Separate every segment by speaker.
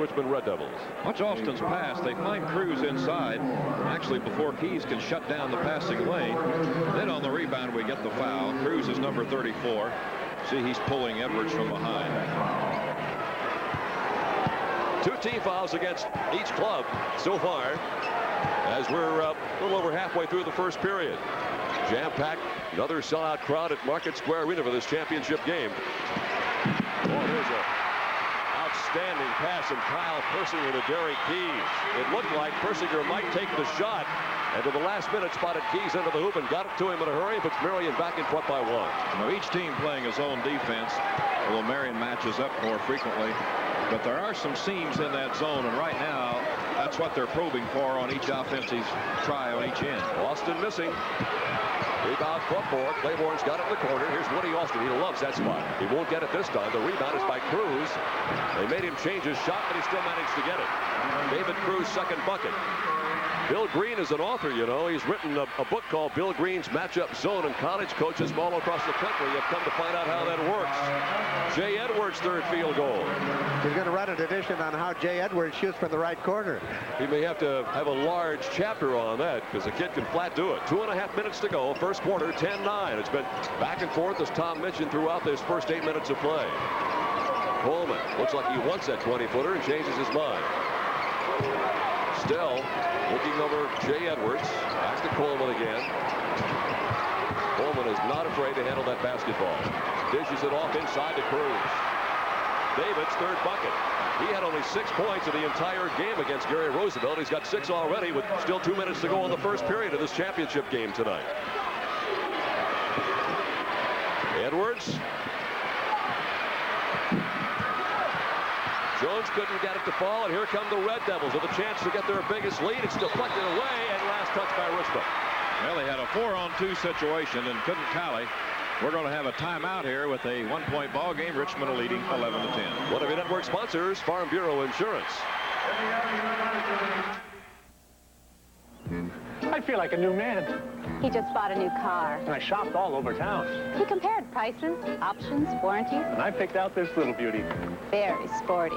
Speaker 1: Richmond Red Devils.
Speaker 2: Watch Austin's pass. They find Cruz inside, actually before Keys can shut down the passing lane. Then on the rebound, we get the foul. Cruz is number 34. See, he's pulling Edwards from behind.
Speaker 1: 2 team fouls against each club so far, as we're a little over halfway through the first period. Jam-packed, another sellout crowd at Market Square Arena for this championship game. Oh, there's a outstanding pass from Kyle Persinger to Derek Keys. It looked like Persinger might take the shot, and to the last minute spotted Keys into the hoop and got it to him in a hurry, puts Marion back in front by 1.
Speaker 2: Now, each team playing his own defense, although Marion matches up more frequently. But there are some seams in that zone, and right now, that's what they're probing for on each offensive try on each end.
Speaker 1: Austin missing. Rebound front board. Claiborne's got it in the corner. Here's Woody Austin. He loves that spot. He won't get it this time. The rebound is by Cruz. They made him change his shot, but he still managed to get it. David Cruz, second bucket. Bill Green is an author, you know. He's written a book called Bill Green's Matchup Zone, and college coaches from all across the country have come to find out how that works. Jay Edwards' third field goal.
Speaker 3: He's going to write an edition on how Jay Edwards shoots from the right corner.
Speaker 1: He may have to have a large chapter on that, because the kid can flat do it. 2.5 minutes to go. First quarter, 10-9. It's been back and forth, as Tom mentioned, throughout this first 8 minutes of play. Coleman looks like he wants that 20-footer and changes his mind. Still looking over Jay Edwards. Back to Coleman again. Coleman is not afraid to handle that basketball. Dishes it off inside to Cruz. David's third bucket. He had only 6 points in the entire game against Gary Roosevelt. He's got 6 already with still 2 minutes to go in the first period of this championship game tonight. Edwards. Jones couldn't get it to fall, and here come the Red Devils with a chance to get their biggest lead. It's deflected away, and last touch by Richmond.
Speaker 2: Well, they had a 4-on-2 situation and couldn't tally. We're going to have a timeout here with a 1-point ball game. Richmond leading 11-10.
Speaker 1: One of your network sponsors, Farm Bureau Insurance.
Speaker 4: I feel like a new man.
Speaker 5: He just bought a new car.
Speaker 4: And I shopped all over town.
Speaker 5: He compared prices, options, warranties.
Speaker 4: And I picked out this little beauty.
Speaker 5: Very sporty.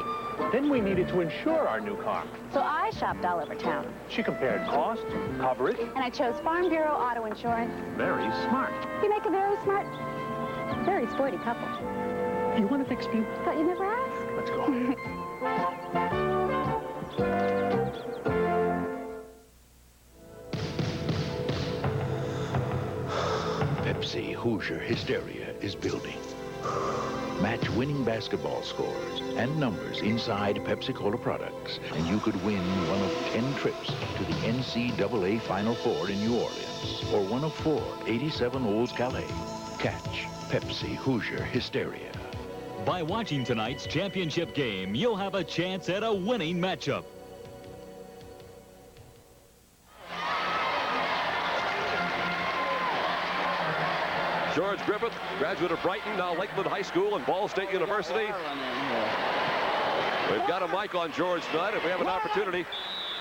Speaker 4: Then we needed to insure our new car.
Speaker 5: So I shopped all over town.
Speaker 4: She compared cost, coverage.
Speaker 5: And I chose Farm Bureau Auto Insurance.
Speaker 4: Very smart.
Speaker 5: You make a very smart, very sporty couple.
Speaker 4: You want to fix me?
Speaker 5: Thought you never asked.
Speaker 4: Let's go.
Speaker 6: Pepsi Hoosier hysteria is building. Match winning basketball scores and numbers inside Pepsi-Cola products, and you could win one of 10 trips to the NCAA Final Four in New Orleans, or one of 4 87 Olds Calais. Catch Pepsi Hoosier hysteria.
Speaker 7: By watching tonight's championship game, you'll have a chance at a winning matchup.
Speaker 1: George Griffith, graduate of Brighton, now Lakeland High School and Ball State University. We've got a mic on George tonight. If we have an opportunity,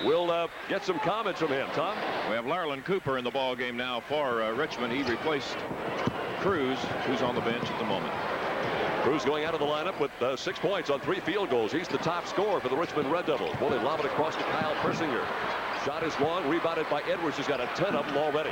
Speaker 1: we'll get some comments from him. Tom?
Speaker 2: We have Larlin Cooper in the ball game now for Richmond. He replaced Cruz, who's on the bench at the moment.
Speaker 1: Cruz going out of the lineup with 6 points on 3 field goals. He's the top scorer for the Richmond Red Devils. Well, they lob it across to Kyle Persinger. Shot is long, rebounded by Edwards, who's got a 10 of them already.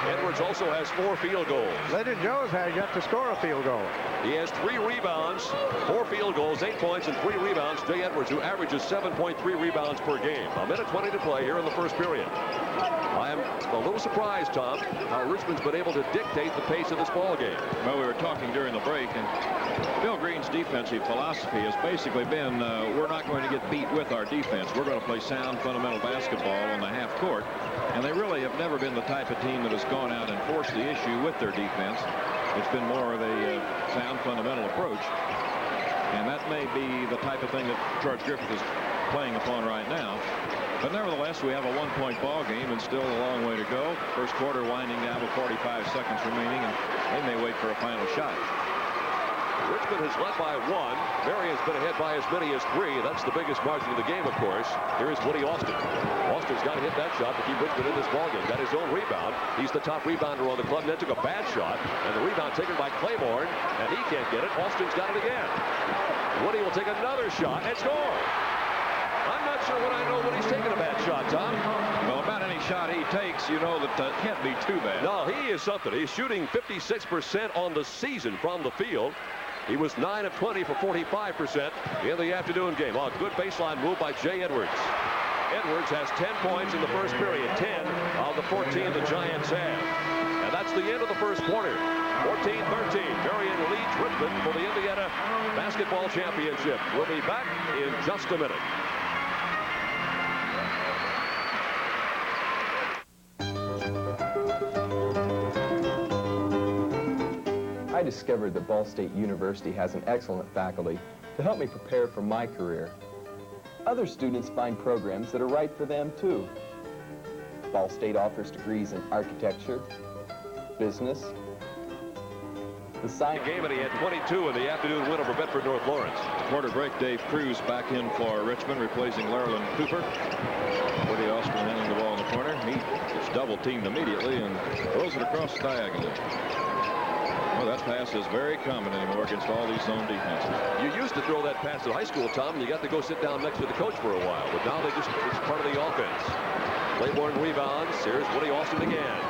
Speaker 1: Edwards also has 4 field goals.
Speaker 3: Lyndon Jones has yet to score a field goal.
Speaker 1: He has 3 rebounds, 4 field goals, 8 points, and 3 rebounds. Jay Edwards, who averages 7.3 rebounds per game. A minute 20 to play here in the first period. I am a little surprised, Tom, how Richmond's been able to dictate the pace of this ball game.
Speaker 2: Well, we were talking during the break, and Bill Green's defensive philosophy has basically been, we're not going to get beat with our defense. We're going to play sound, fundamental basketball on the half court. And they really have never been the type of team that has gone out and forced the issue with their defense. It's been more of a sound, fundamental approach. And that may be the type of thing that George Griffith is playing upon right now. But nevertheless, we have a 1-point ball game and still a long way to go. First quarter winding down with 45 seconds remaining, and they may wait for a final shot.
Speaker 1: Richmond has led by 1. Marion's been ahead by as many as 3. That's the biggest margin of the game, of course. Here is Woody Austin. Austin's got to hit that shot to keep Richmond in this ballgame. Got his own rebound. He's the top rebounder on the club. Then took a bad shot, and the rebound taken by Claiborne, and he can't get it. Austin's got it again. Woody will take another shot and score. I'm not sure when I know when he's taking a bad shot, Tom.
Speaker 2: Well, about any shot he takes, you know that can't be too bad.
Speaker 1: No, he is something. He's shooting 56% on the season from the field. He was 9 of 20 for 45% in the afternoon game. Oh, good baseline move by Jay Edwards. Edwards has 10 points in the first period, 10 of the 14 the Giants have. And that's the end of the first quarter. 14-13. Marion leads Richmond for the Indiana Basketball Championship. We'll be back in just a minute.
Speaker 8: I discovered that Ball State University has an excellent faculty to help me prepare for my career. Other students find programs that are right for them, too. Ball State offers degrees in architecture, business, the science.
Speaker 1: Game, and he had 22 in the afternoon win over Bedford North Lawrence.
Speaker 2: Quarter break, Dave Cruz back in for Richmond, replacing Larry Cooper. Woody Austin handling the ball in the corner. He gets double teamed immediately and throws it across diagonally. Well, that pass is very common anymore against all these zone defenses.
Speaker 1: You used to throw that pass at high school, Tom, and you got to go sit down next to the coach for a while. But now it's part of the offense. Claiborne rebounds. Here's Woody Austin again.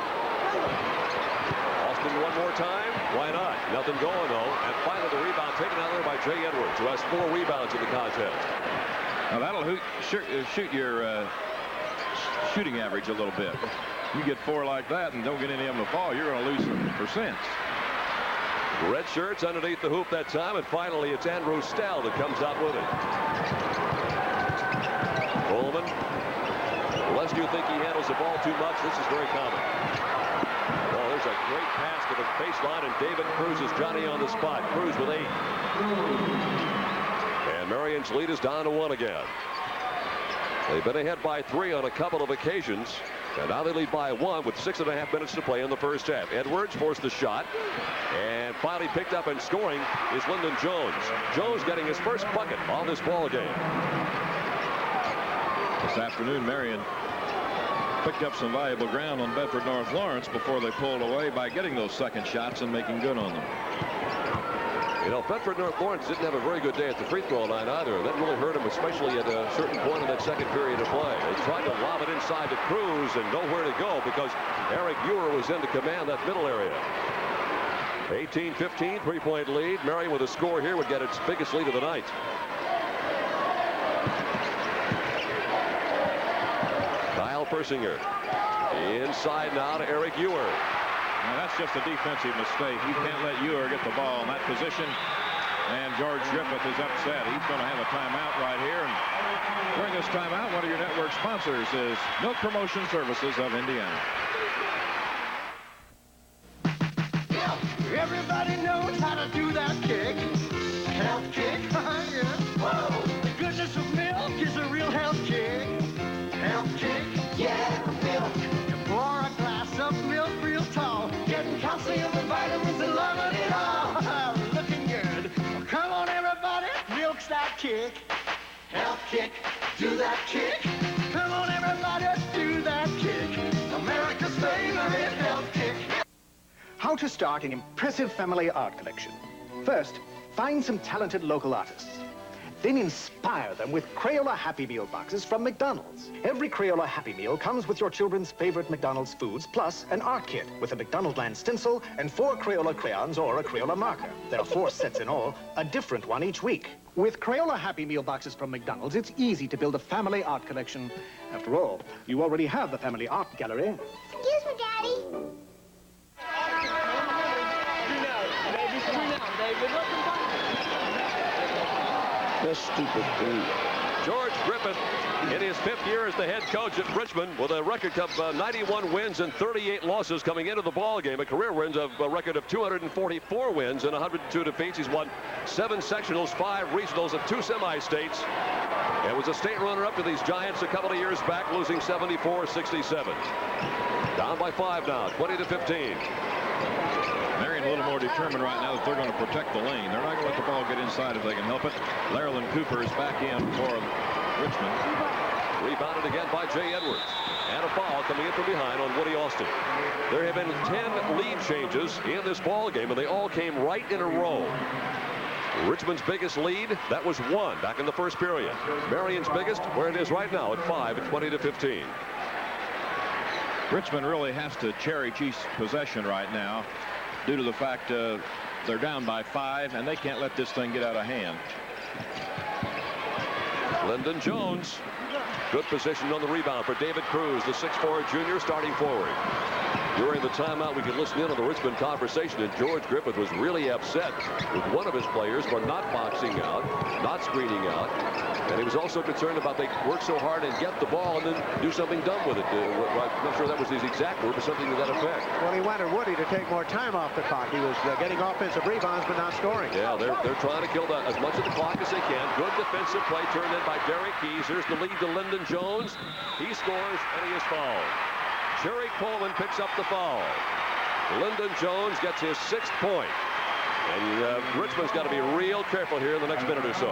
Speaker 1: Austin one more time. Why not? Nothing going, though. And finally, the rebound taken out there by Jay Edwards, who has 4 rebounds in the contest.
Speaker 2: Now, that'll shoot your shooting average a little bit. You get 4 like that and don't get any of them to fall, you're going to lose some percents.
Speaker 1: Red shirts underneath the hoop that time, and finally it's Andrew Stell that comes out with it. Coleman, lest you think he handles the ball too much, this is very common. Oh, there's a great pass to the baseline, and David Cruz is Johnny on the spot. Cruz with 8. And Marion's lead is down to 1 again. They've been ahead by 3 on a couple of occasions. And now they lead by 1 with 6.5 minutes to play in the first half. Edwards forced the shot. And finally picked up and scoring is Lyndon Jones. Jones getting his first bucket on this ball game.
Speaker 2: This afternoon, Marion picked up some valuable ground on Bedford North Lawrence before they pulled away by getting those second shots and making good on them.
Speaker 1: You know, Bedford North Lawrence didn't have a very good day at the free throw line either. That really hurt him, especially at a certain point in that second period of play. They tried to lob it inside to Cruz and nowhere to go because Eric Ewer was in to command that middle area. 18-15, 3-point lead. Marion with a score here would get its biggest lead of the night. Kyle Persinger inside now to Eric Ewer.
Speaker 2: Now, that's just a defensive mistake. You can't let Ewer get the ball in that position. And George Griffith is upset. He's going to have a timeout right here. And during this timeout, one of your network sponsors is Milk Promotion Services of Indiana.
Speaker 9: Everybody knows how to do that kick. Health kick. Yeah. Whoa. The goodness of milk is a real health kick. Health kick. Yeah, milk. You pour a glass of milk real tall, getting calcium and vitamins and loving it all. Looking good. Come on, everybody. Milk's that kick. Health kick. Do that kick. Come on, everybody. Do that kick. America's favorite health kick.
Speaker 10: How to start an impressive family art collection. First, find some talented local artists. Then inspire them with Crayola Happy Meal boxes from McDonald's. Every Crayola Happy Meal comes with your children's favorite McDonald's foods, plus an art kit with a McDonaldland stencil and 4 Crayola crayons or a Crayola marker. There are 4 sets in all, a different one each week. With Crayola Happy Meal boxes from McDonald's, it's easy to build a family art collection. After all, you already have the family art gallery.
Speaker 5: Excuse me, Daddy.
Speaker 9: This stupid thing.
Speaker 1: George Griffith in his 5th year as the head coach at Richmond with a record of 91 wins and 38 losses coming into the ball game. A career wins of a record of 244 wins and 102 defeats. He's won 7 sectionals, 5 regionals, and 2 semi-states. And was a state runner-up to these Giants a couple of years back, losing 74-67. Down by 5 now, 20-15.
Speaker 2: Marion a little more determined right now that they're going to protect the lane. They're not going to let the ball get inside if they can help it. Larry Cooper is back in for Richmond.
Speaker 1: Rebounded again by Jay Edwards. And a foul coming in from behind on Woody Austin. There have been 10 lead changes in this ball game, and they all came right in a row. Richmond's biggest lead, that was 1 back in the first period. Marion's biggest, where it is right now at 5 at 20-15.
Speaker 2: Richmond really has to cherish each possession right now due to the fact they're down by 5 and they can't let this thing get out of hand.
Speaker 1: Lyndon Jones, good position on the rebound for David Cruz, the 6'4" junior starting forward. During the timeout, we could listen in on the Richmond conversation, and George Griffith was really upset with one of his players for not boxing out, not screening out, and he was also concerned about they work so hard and get the ball and then do something dumb with it. I'm not sure that was his exact word, but something to that effect.
Speaker 3: Well, he wanted Woody to take more time off the clock. He was getting offensive rebounds, but not scoring.
Speaker 1: Yeah, they're trying to kill as much of the clock as they can. Good defensive play turned in by Derek Keys. Here's the lead to Lyndon Jones. He scores, and he is fouled. Jerry Coleman picks up the foul. Lyndon Jones gets his 6th point. And Richmond's got to be real careful here in the next minute or so.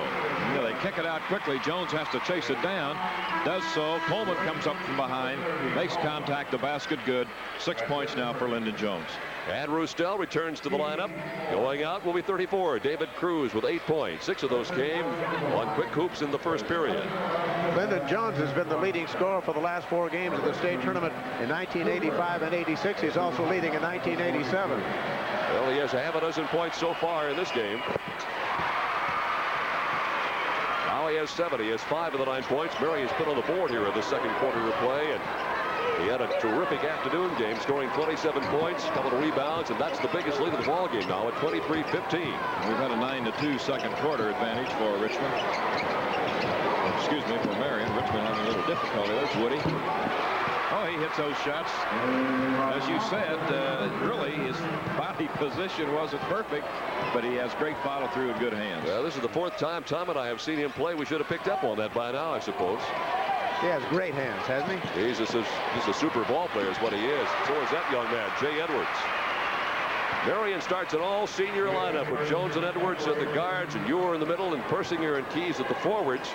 Speaker 2: Yeah, they kick it out quickly. Jones has to chase it down. Does so. Coleman comes up from behind. Makes contact. The basket good. 6 points now for Lyndon Jones.
Speaker 1: And Roostel returns to the lineup. Going out will be 34. David Cruz with 8 points. 6 of those came on quick hoops in the first period.
Speaker 3: Lyndon Jones has been the leading scorer for the last 4 games of the state tournament in 1985 and 86. He's also leading in 1987.
Speaker 1: Well, he has half a dozen points so far in this game. Now he has 7. He has 5 of the 9 points. Marion's put on the board here in the second quarter of play, and he had a terrific afternoon game, scoring 27 points, a couple of rebounds, and that's the biggest lead of the ball game now at 23-15.
Speaker 2: We've had a 9-2 second quarter advantage for Richmond. Excuse me, for Marion. Richmond having a little difficulty. There's Woody. Oh, he hits those shots. As you said, really his body position wasn't perfect, but he has great follow through and good hands.
Speaker 1: Well, this is the 4th time Tom and I have seen him play. We should have picked up on that by now, I suppose.
Speaker 3: He has great hands, hasn't he?
Speaker 1: He's a super ball player is what he is. So is that young man, Jay Edwards. Marion starts an all-senior lineup with Jones and Edwards at the guards, and Ewer in the middle, and Persinger and Keys at the forwards.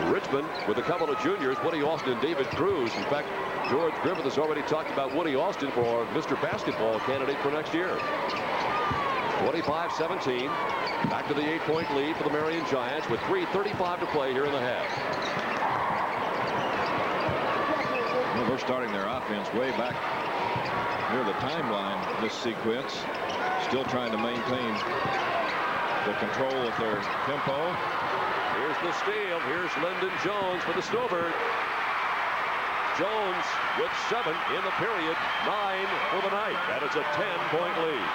Speaker 1: Richmond with a couple of juniors, Woody Austin and David Cruz. In fact, George Griffith has already talked about Woody Austin for Mr. Basketball candidate for next year. 25-17. Back to the 8-point lead for the Marion Giants with 3:35 to play here in the half.
Speaker 2: Well, they're starting their offense way back near the timeline this sequence. Still trying to maintain the control of their tempo.
Speaker 1: Here's the steal. Here's Lyndon Jones for the Snowbird. Jones with 7 in the period, 9 for the night. That is a 10-point lead.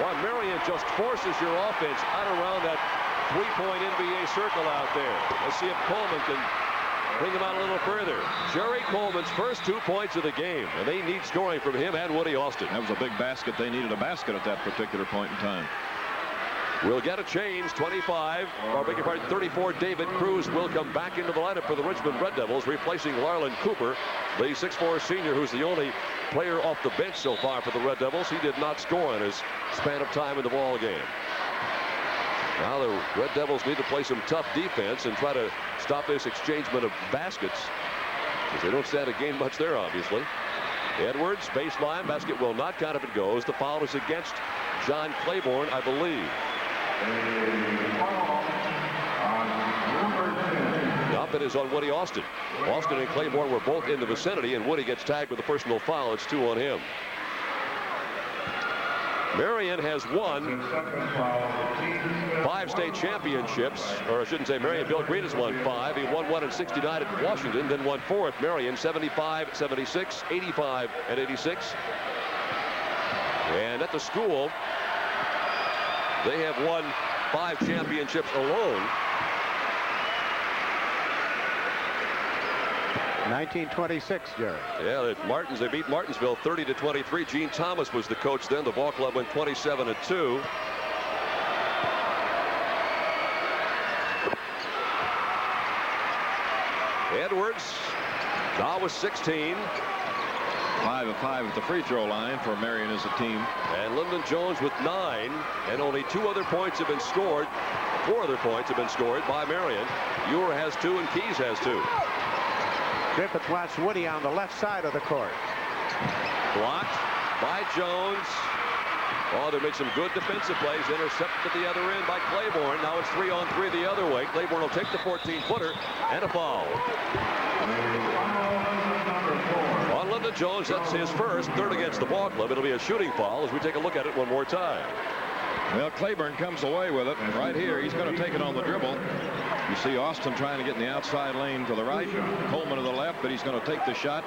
Speaker 1: Well, Marion just forces your offense out around that 3-point NBA circle out there. Let's see if Coleman can bring them out a little further. Jerry Coleman's first 2 points of the game, and they need scoring from him and Woody Austin.
Speaker 2: That was a big basket. They needed a basket at that particular point in time.
Speaker 1: We'll get a change. 34. David Cruz will come back into the lineup for the Richmond Red Devils, replacing Larlin Cooper, the 6'4" senior, who's the only player off the bench so far for the Red Devils. He did not score in his span of time in the ball game. Now the Red Devils need to play some tough defense and try to stop this exchangement of baskets, because they don't stand to gain much there, obviously. Edwards, baseline, basket will not count if it goes. The foul is against John Claiborne, I believe. The offense is on Woody Austin. Austin and Claiborne were both in the vicinity, and Woody gets tagged with a personal foul. It's 2 on him. Marion has won 5 state championships, or I shouldn't say Marion. Bill Green has won 5. He won 1 in '69 at Washington, then won 4 at Marion, 75, 76, 85, and 86. And at the school, they have won 5 championships alone.
Speaker 3: 1926, Jerry.
Speaker 1: Yeah, they beat Martinsville 30-23. Gene Thomas was the coach then. The ball club went 27-2. Edwards now with 16.
Speaker 2: 5 of 5 at the free throw line for Marion as a team.
Speaker 1: And Lyndon Jones with 9, and only 2 other points have been scored. 4 other points have been scored by Marion. Ewer has 2 and Keys has 2.
Speaker 3: Griffith wants Woody on the left side of the court.
Speaker 1: Blocked by Jones. Oh, they made some good defensive plays. Intercepted at the other end by Claiborne. Now it's 3-on-3 the other way. Claiborne will take the 14-footer and a foul. On Lyndon Jones, that's his first, third against the ball club. It'll be a shooting foul as we take a look at it one more time.
Speaker 2: Well, Claiborne comes away with it right here. He's going to take it on the dribble. You see Austin trying to get in the outside lane to the right, Coleman to the left, but he's going to take the shot.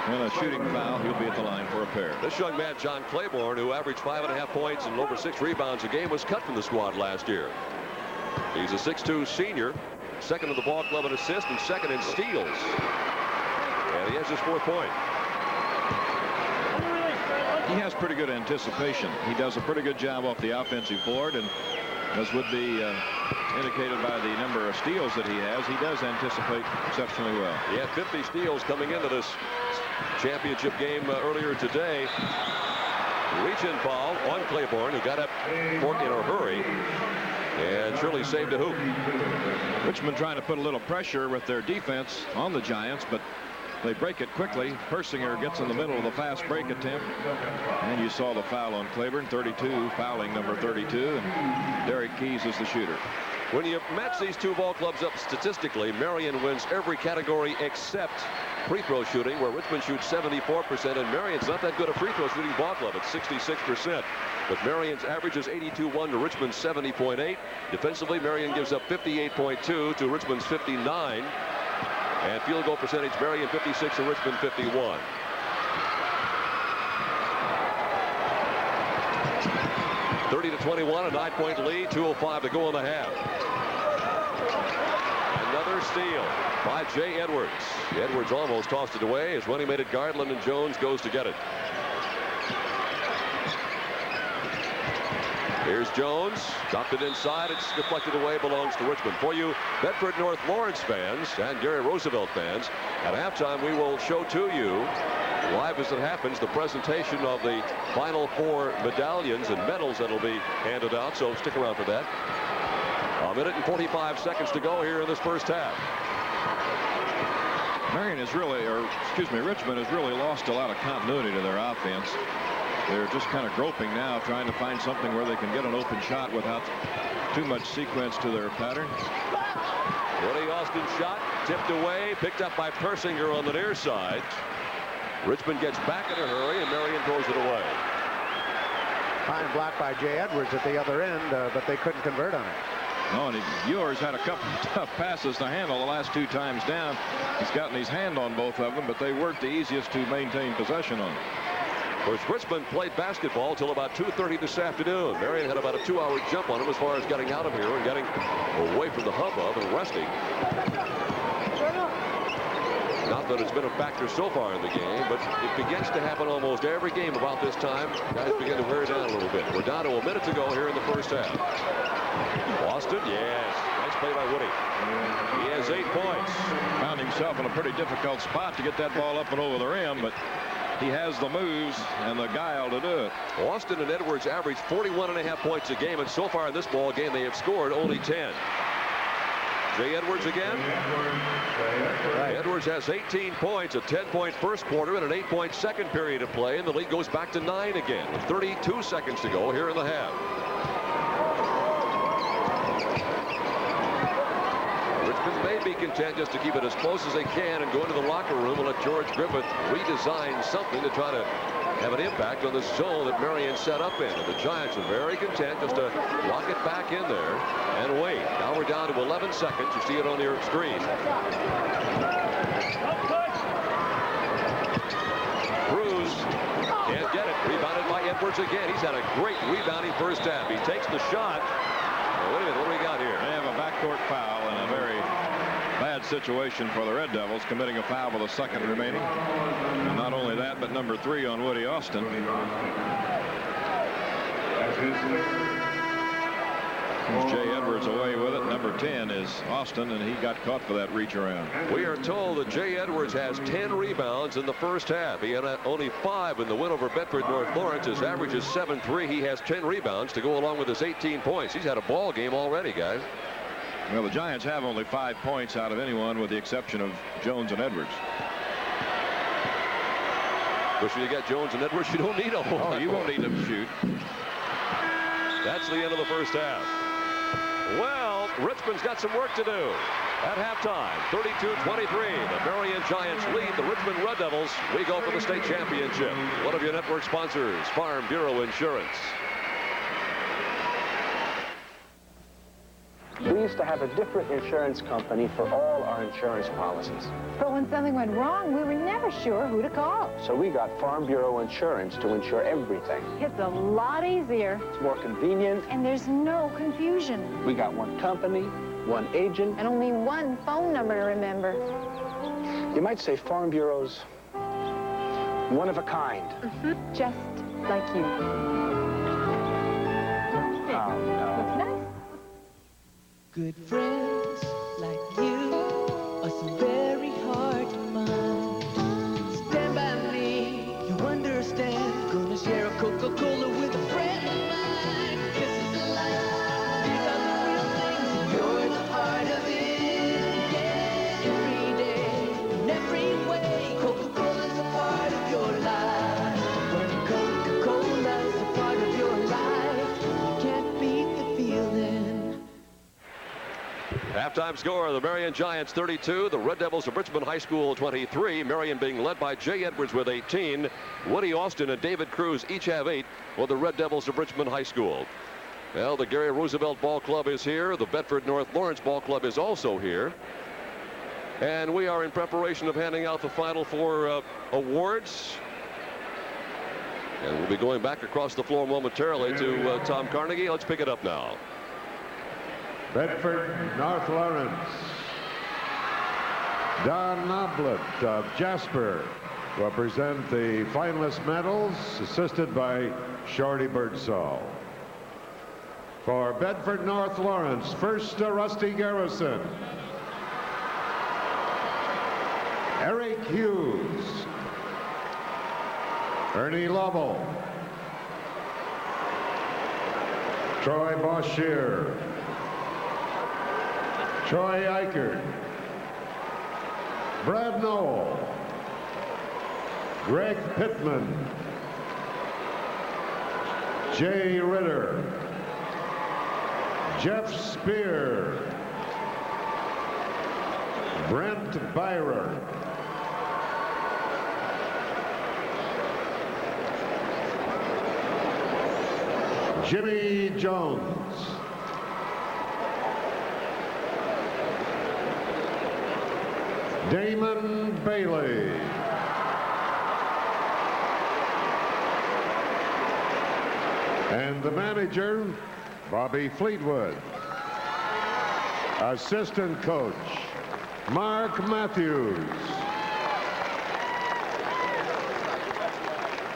Speaker 2: And a shooting foul. He'll be at the line for a pair.
Speaker 1: This young man, John Claiborne, who averaged 5.5 points and over 6 rebounds a game, was cut from the squad last year. He's a 6'2 senior, second in the ball club in assists and second in steals. And he has his 4th point.
Speaker 2: He has pretty good anticipation. He does a pretty good job off the offensive board, and as would be indicated by the number of steals that he does anticipate exceptionally well.
Speaker 1: He had 50 steals coming into this championship game earlier today. Reach-in foul on Claiborne, who got up in a hurry and surely saved a hoop.
Speaker 2: Richmond trying to put a little pressure with their defense on the Giants, but they break it quickly. Persinger gets in the middle of the fast break attempt, and you saw the foul on Claiborne. 32, fouling number 32, and Derek Keys is the shooter.
Speaker 1: When you match these two ball clubs up statistically, Marion wins every category except free throw shooting, where Richmond shoots 74%, and Marion's not that good a free throw shooting ball club at 66%. But Marion's average is 82-1 to Richmond's 70.8. Defensively, Marion gives up 58.2 to Richmond's 59. And field goal percentage, Marion 56 and Richmond 51. (30-21), a 9-point lead, 2:05 to go in the half. Another steal by Jay Edwards. Edwards almost tossed it away as when he made it guard, Lyndon Jones goes to get it. Here's Jones, dropped it inside, it's deflected away, belongs to Richmond. For you Bedford North Lawrence fans and Gary Roosevelt fans, at halftime we will show to you, live as it happens, the presentation of the Final Four medallions and medals that will be handed out, so stick around for that. A minute and 45 seconds to go here in this first half.
Speaker 2: Richmond has really lost a lot of continuity to their offense. They're just kind of groping now, trying to find something where they can get an open shot without too much sequence to their pattern.
Speaker 1: Woody Austin shot, tipped away, picked up by Persinger on the near side. Richmond gets back in a hurry, and Marion throws it away.
Speaker 3: Fine block by Jay Edwards at the other end, but they couldn't convert on it.
Speaker 2: No, and Ewers had a couple of tough passes to handle the last 2 times down. He's gotten his hand on both of them, but they weren't the easiest to maintain possession on.
Speaker 1: Of course, Richmond played basketball till about 2:30 this afternoon. Marion had about a 2-hour jump on him as far as getting out of here and getting away from the hubbub and resting. Not that it's been a factor so far in the game, but it begins to happen almost every game about this time. Guys begin to wear down a little bit. We're down to a minute to go here in the first half. Austin, yes. Nice play by Woody. He has 8 points.
Speaker 2: Found himself in a pretty difficult spot to get that ball up and over the rim, but he has the moves and the guile to do it.
Speaker 1: Austin and Edwards average 41.5 points a game, and so far in this ball game they have scored only 10. Jay Edwards again. Edwards has 18 points, a 10-point first quarter and an 8-point second period of play, and the lead goes back to 9 again with 32 seconds to go here in the half. Richmond may be content just to keep it as close as they can and go into the locker room and let George Griffith redesign something to try to have an impact on the zone that Marion set up in. And the Giants are very content just to lock it back in there and wait. Now we're down to 11 seconds. You see it on your screen. Cruz can't get it. Rebounded by Edwards again. He's had a great rebounding first half. He takes the shot. Oh, wait a minute, what do we got here?
Speaker 2: They have a backcourt foul and a very bad situation for the Red Devils, committing a foul with a second remaining. And not only that, but number 3 on Woody Austin. There's Jay Edwards away with it. Number 10 is Austin, and he got caught for that reach around.
Speaker 1: We are told that Jay Edwards has 10 rebounds in the first half. He had only 5 in the win over Bedford North Lawrence. His average is 7-3. He has 10 rebounds to go along with his 18 points. He's had a ball game already, guys.
Speaker 2: Well, the Giants have only 5 points out of anyone with the exception of Jones and Edwards.
Speaker 1: Especially you got Jones and Edwards, you don't need a whole lot
Speaker 2: You won't
Speaker 1: more.
Speaker 2: need them to shoot.
Speaker 1: That's the end of the first half. Well, Richmond's got some work to do. At halftime, 32-23, the Marion Giants lead the Richmond Red Devils. We go for the state championship. One of your network sponsors, Farm Bureau Insurance.
Speaker 11: We used to have a different insurance company for all our insurance policies.
Speaker 12: But when something went wrong, we were never sure who to call.
Speaker 11: So we got Farm Bureau Insurance to insure everything.
Speaker 12: It's a lot easier.
Speaker 11: It's more convenient.
Speaker 12: And there's no confusion.
Speaker 11: We got one company, one agent.
Speaker 12: And only one phone number to remember.
Speaker 11: You might say Farm Bureau's one of a kind.
Speaker 12: Mm-hmm. Just like you.
Speaker 11: Oh, no.
Speaker 12: Looks nice.
Speaker 13: Good friends like you are so very hard to find. Stand by me, you understand. Gonna share a Coca-Cola with a friend of mine. This is the life, these are the real things. You're the heart of it, yeah. Every day, in every way, Coca-Cola's a part of your life. When Coca-Cola's a part of your life, you can't beat the feeling.
Speaker 1: Halftime score, the Marion Giants 32, the Red Devils of Richmond High School 23. Marion being led by Jay Edwards with 18. Woody Austin and David Cruz each have 8 for the Red Devils of Richmond High School. Well, the Gary Roosevelt Ball Club is here. The Bedford North Lawrence Ball Club is also here. And we are in preparation of handing out the Final Four awards. And we'll be going back across the floor momentarily to Tom Carnegie. Let's pick it up now.
Speaker 14: Bedford North Lawrence. Don Noblet of Jasper will present the finalist medals, assisted by Shorty Birdsall. For Bedford North Lawrence, first Rusty Garrison. Eric Hughes. Ernie Lovell. Troy Boshier. Troy Eichert, Brad Noel, Greg Pittman, Jay Ritter, Jeff Spear, Brent Byrer, Jimmy Jones, Damon Bailey. And the manager, Bobby Fleetwood. Assistant coach, Mark Matthews.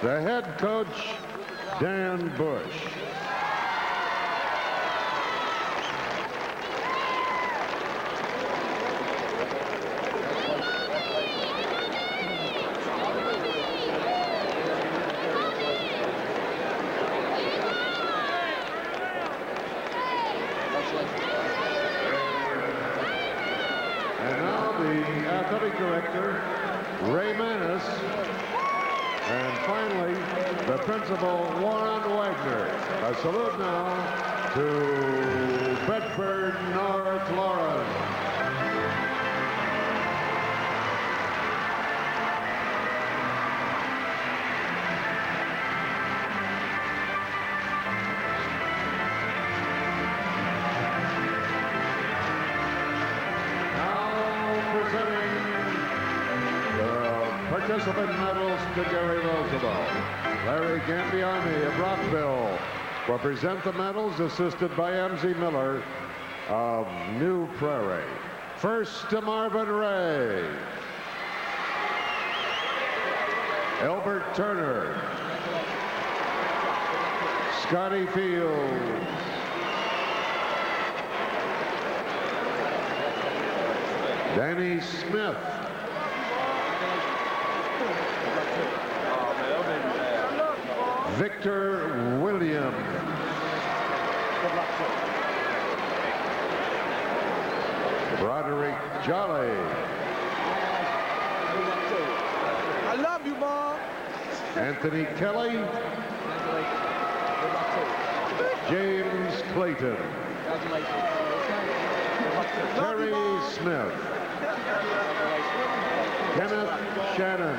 Speaker 14: The head coach, Dan Bush. Director, Ray Manis, and finally, the principal, Warren Wagner. A salute now to Bedford North Lawrence. Participant medals to Gary Roosevelt. Larry Gambiani of Rockville will present the medals, assisted by M.Z. Miller of New Prairie. First to Marvin Ray. Elbert Turner. Scotty Fields. Danny Smith. Victor Williams. Broderick Jolly.
Speaker 9: I love you, Mom.
Speaker 14: Anthony Kelly, James Clayton, Terry Smith, Kenneth Shannon,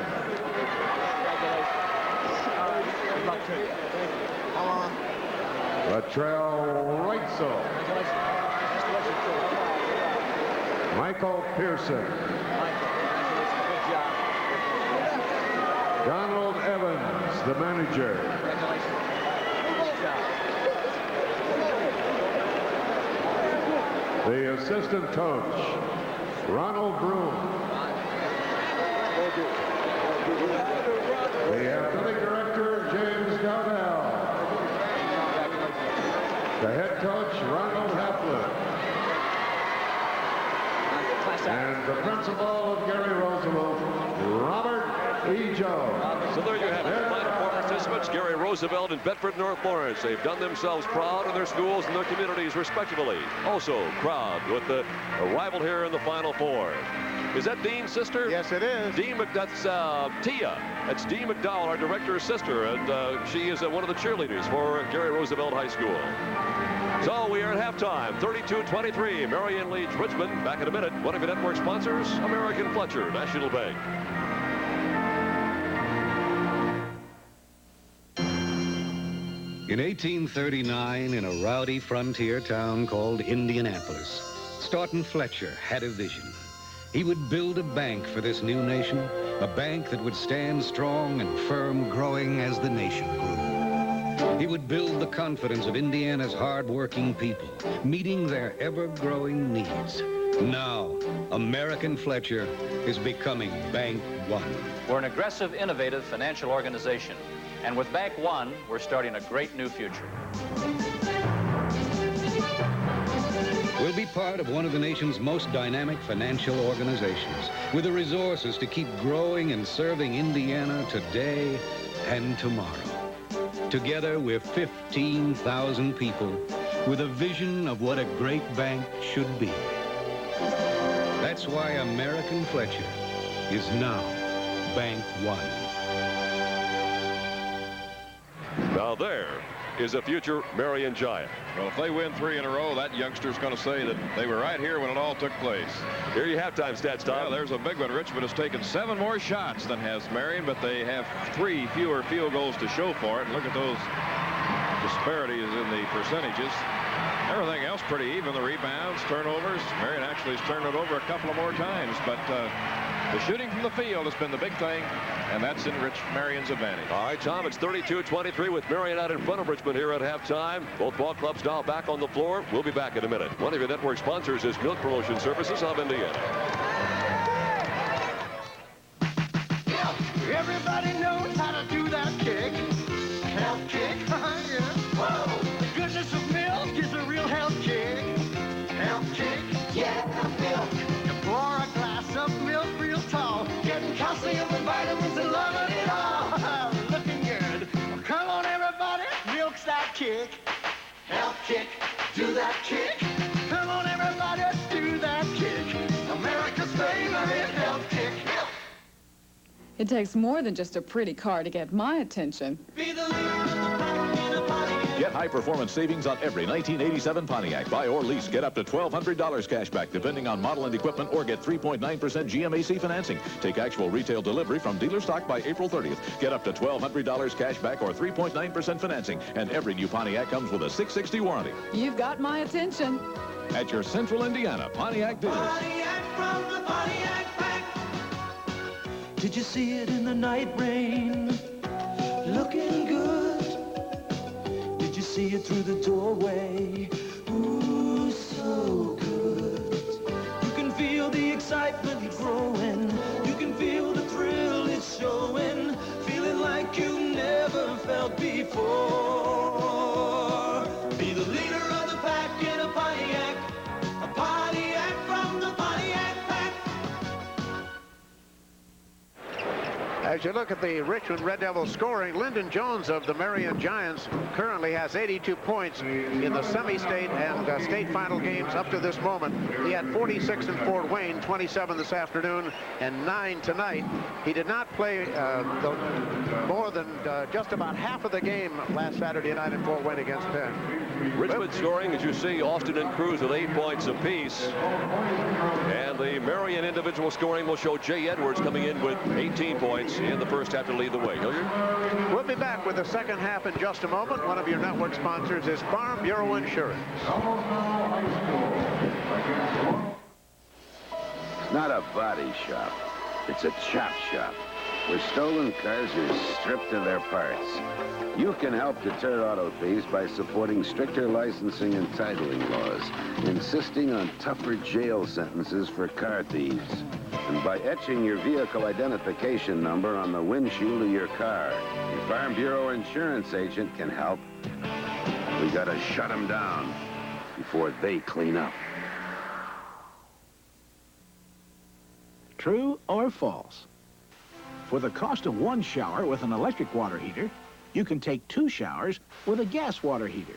Speaker 14: Latrell Reitzel, Michael Pearson, Donald Evans, the manager. The assistant coach, Ronald Broom. The athletic director, James Dowdell. The head coach, Ronald Haflin. And the principal of Gary Roosevelt, Robert E. Jones.
Speaker 1: So there you have it. The final four participants, Gary Roosevelt and Bedford North Lawrence. They've done themselves proud in their schools and their communities, respectively. Also proud with the arrival here in the final four. Is that Dean's sister?
Speaker 3: Yes, it is.
Speaker 1: Dean that's Tia. That's Dee McDowell, our director's sister, and she is one of the cheerleaders for Gary Roosevelt High School. So we are at halftime, 32-23. Marion leads Richmond. Back in a minute. One of your network sponsors, American Fletcher, National Bank.
Speaker 15: In 1839, in a rowdy frontier town called Indianapolis, Staunton Fletcher had a vision. He would build a bank for this new nation, a bank that would stand strong and firm, growing as the nation grew. He would build the confidence of Indiana's hard-working people, meeting their ever-growing needs. Now, American Fletcher is becoming Bank One.
Speaker 16: We're an aggressive, innovative financial organization. And with Bank One, we're starting a great new future.
Speaker 15: We'll be part of one of the nation's most dynamic financial organizations, with the resources to keep growing and serving Indiana today and tomorrow. Together, we're 15,000 people with a vision of what a great bank should be. That's why American Fletcher is now Bank One.
Speaker 1: Now there is a future Marion Giant.
Speaker 2: Well, if they win 3 in a row, that youngster's going to say that they were right here when it all took place.
Speaker 1: Here you have time stats, Tom.
Speaker 2: Yeah, there's a big one. Richmond has taken 7 more shots than has Marion, but they have 3 fewer field goals to show for it. And look at those disparities in the percentages. Everything else pretty even. The rebounds, turnovers. Marion actually has turned it over a couple of more times, but the shooting from the field has been the big thing, and that's in Marion's advantage.
Speaker 1: All right, Tom, it's 32-23 with Marion out in front of Richmond here at halftime. Both ball clubs now back on the floor. We'll be back in a minute. One of your network sponsors is Milk Promotion Services of Indiana.
Speaker 9: Everybody knows how to do that kick. Health kick. Yeah. Whoa. The goodness of milk is a real health kick. Health kick. Yeah, milk. You pour a glass of milk real tall, getting calcium and vitamins and loving it all. Looking good. Well, come on, everybody. Milk's that kick. Health kick. Do that kick. Come on, everybody. Do that kick. America's favorite health kick. Milk.
Speaker 17: It takes more than just a pretty car to get my attention.
Speaker 18: Get high-performance savings on every 1987 Pontiac. Buy or lease. Get up to $1,200 cash back, depending on model and equipment, or get 3.9% GMAC financing. Take actual retail delivery from dealer stock by April 30th. Get up to $1,200 cash back or 3.9% financing. And every new Pontiac comes with a 660 warranty.
Speaker 17: You've got my attention.
Speaker 18: At your Central Indiana Pontiac dealers.
Speaker 9: Pontiac from the Pontiac Bank. Did you see it in the night rain? Looking good. Did you see it through the doorway? Ooh, so good. You can feel the excitement growing. You can feel the thrill it's showing. Feeling like you never felt before. Be the leader of the pack in a Pontiac. A Pontiac from the Pontiac Pack.
Speaker 3: As you look at the Richmond Red Devils scoring, Lyndon Jones of the Marion Giants currently has 82 points in the semi-state and state final games up to this moment. He had 46 in Fort Wayne, 27 this afternoon, and 9 tonight. He did not play more than just about half of the game last Saturday night in Fort Wayne against Penn.
Speaker 1: Richmond scoring, as you see, Austin and Cruz with 8 points apiece. And the Marion individual scoring will show Jay Edwards coming in with 18 points in the first half to lead the way. Hilliard?
Speaker 3: We'll be back with the second half in just a moment. One of your network sponsors is Farm Bureau Insurance.
Speaker 19: It's not a body shop. It's a chop shop, where stolen cars are stripped of their parts. You can help deter auto thieves by supporting stricter licensing and titling laws, insisting on tougher jail sentences for car thieves, and by etching your vehicle identification number on the windshield of your car. Your Farm Bureau insurance agent can help. We gotta shut them down before they clean up.
Speaker 20: True or false? For the cost of one shower with an electric water heater, you can take 2 showers with a gas water heater.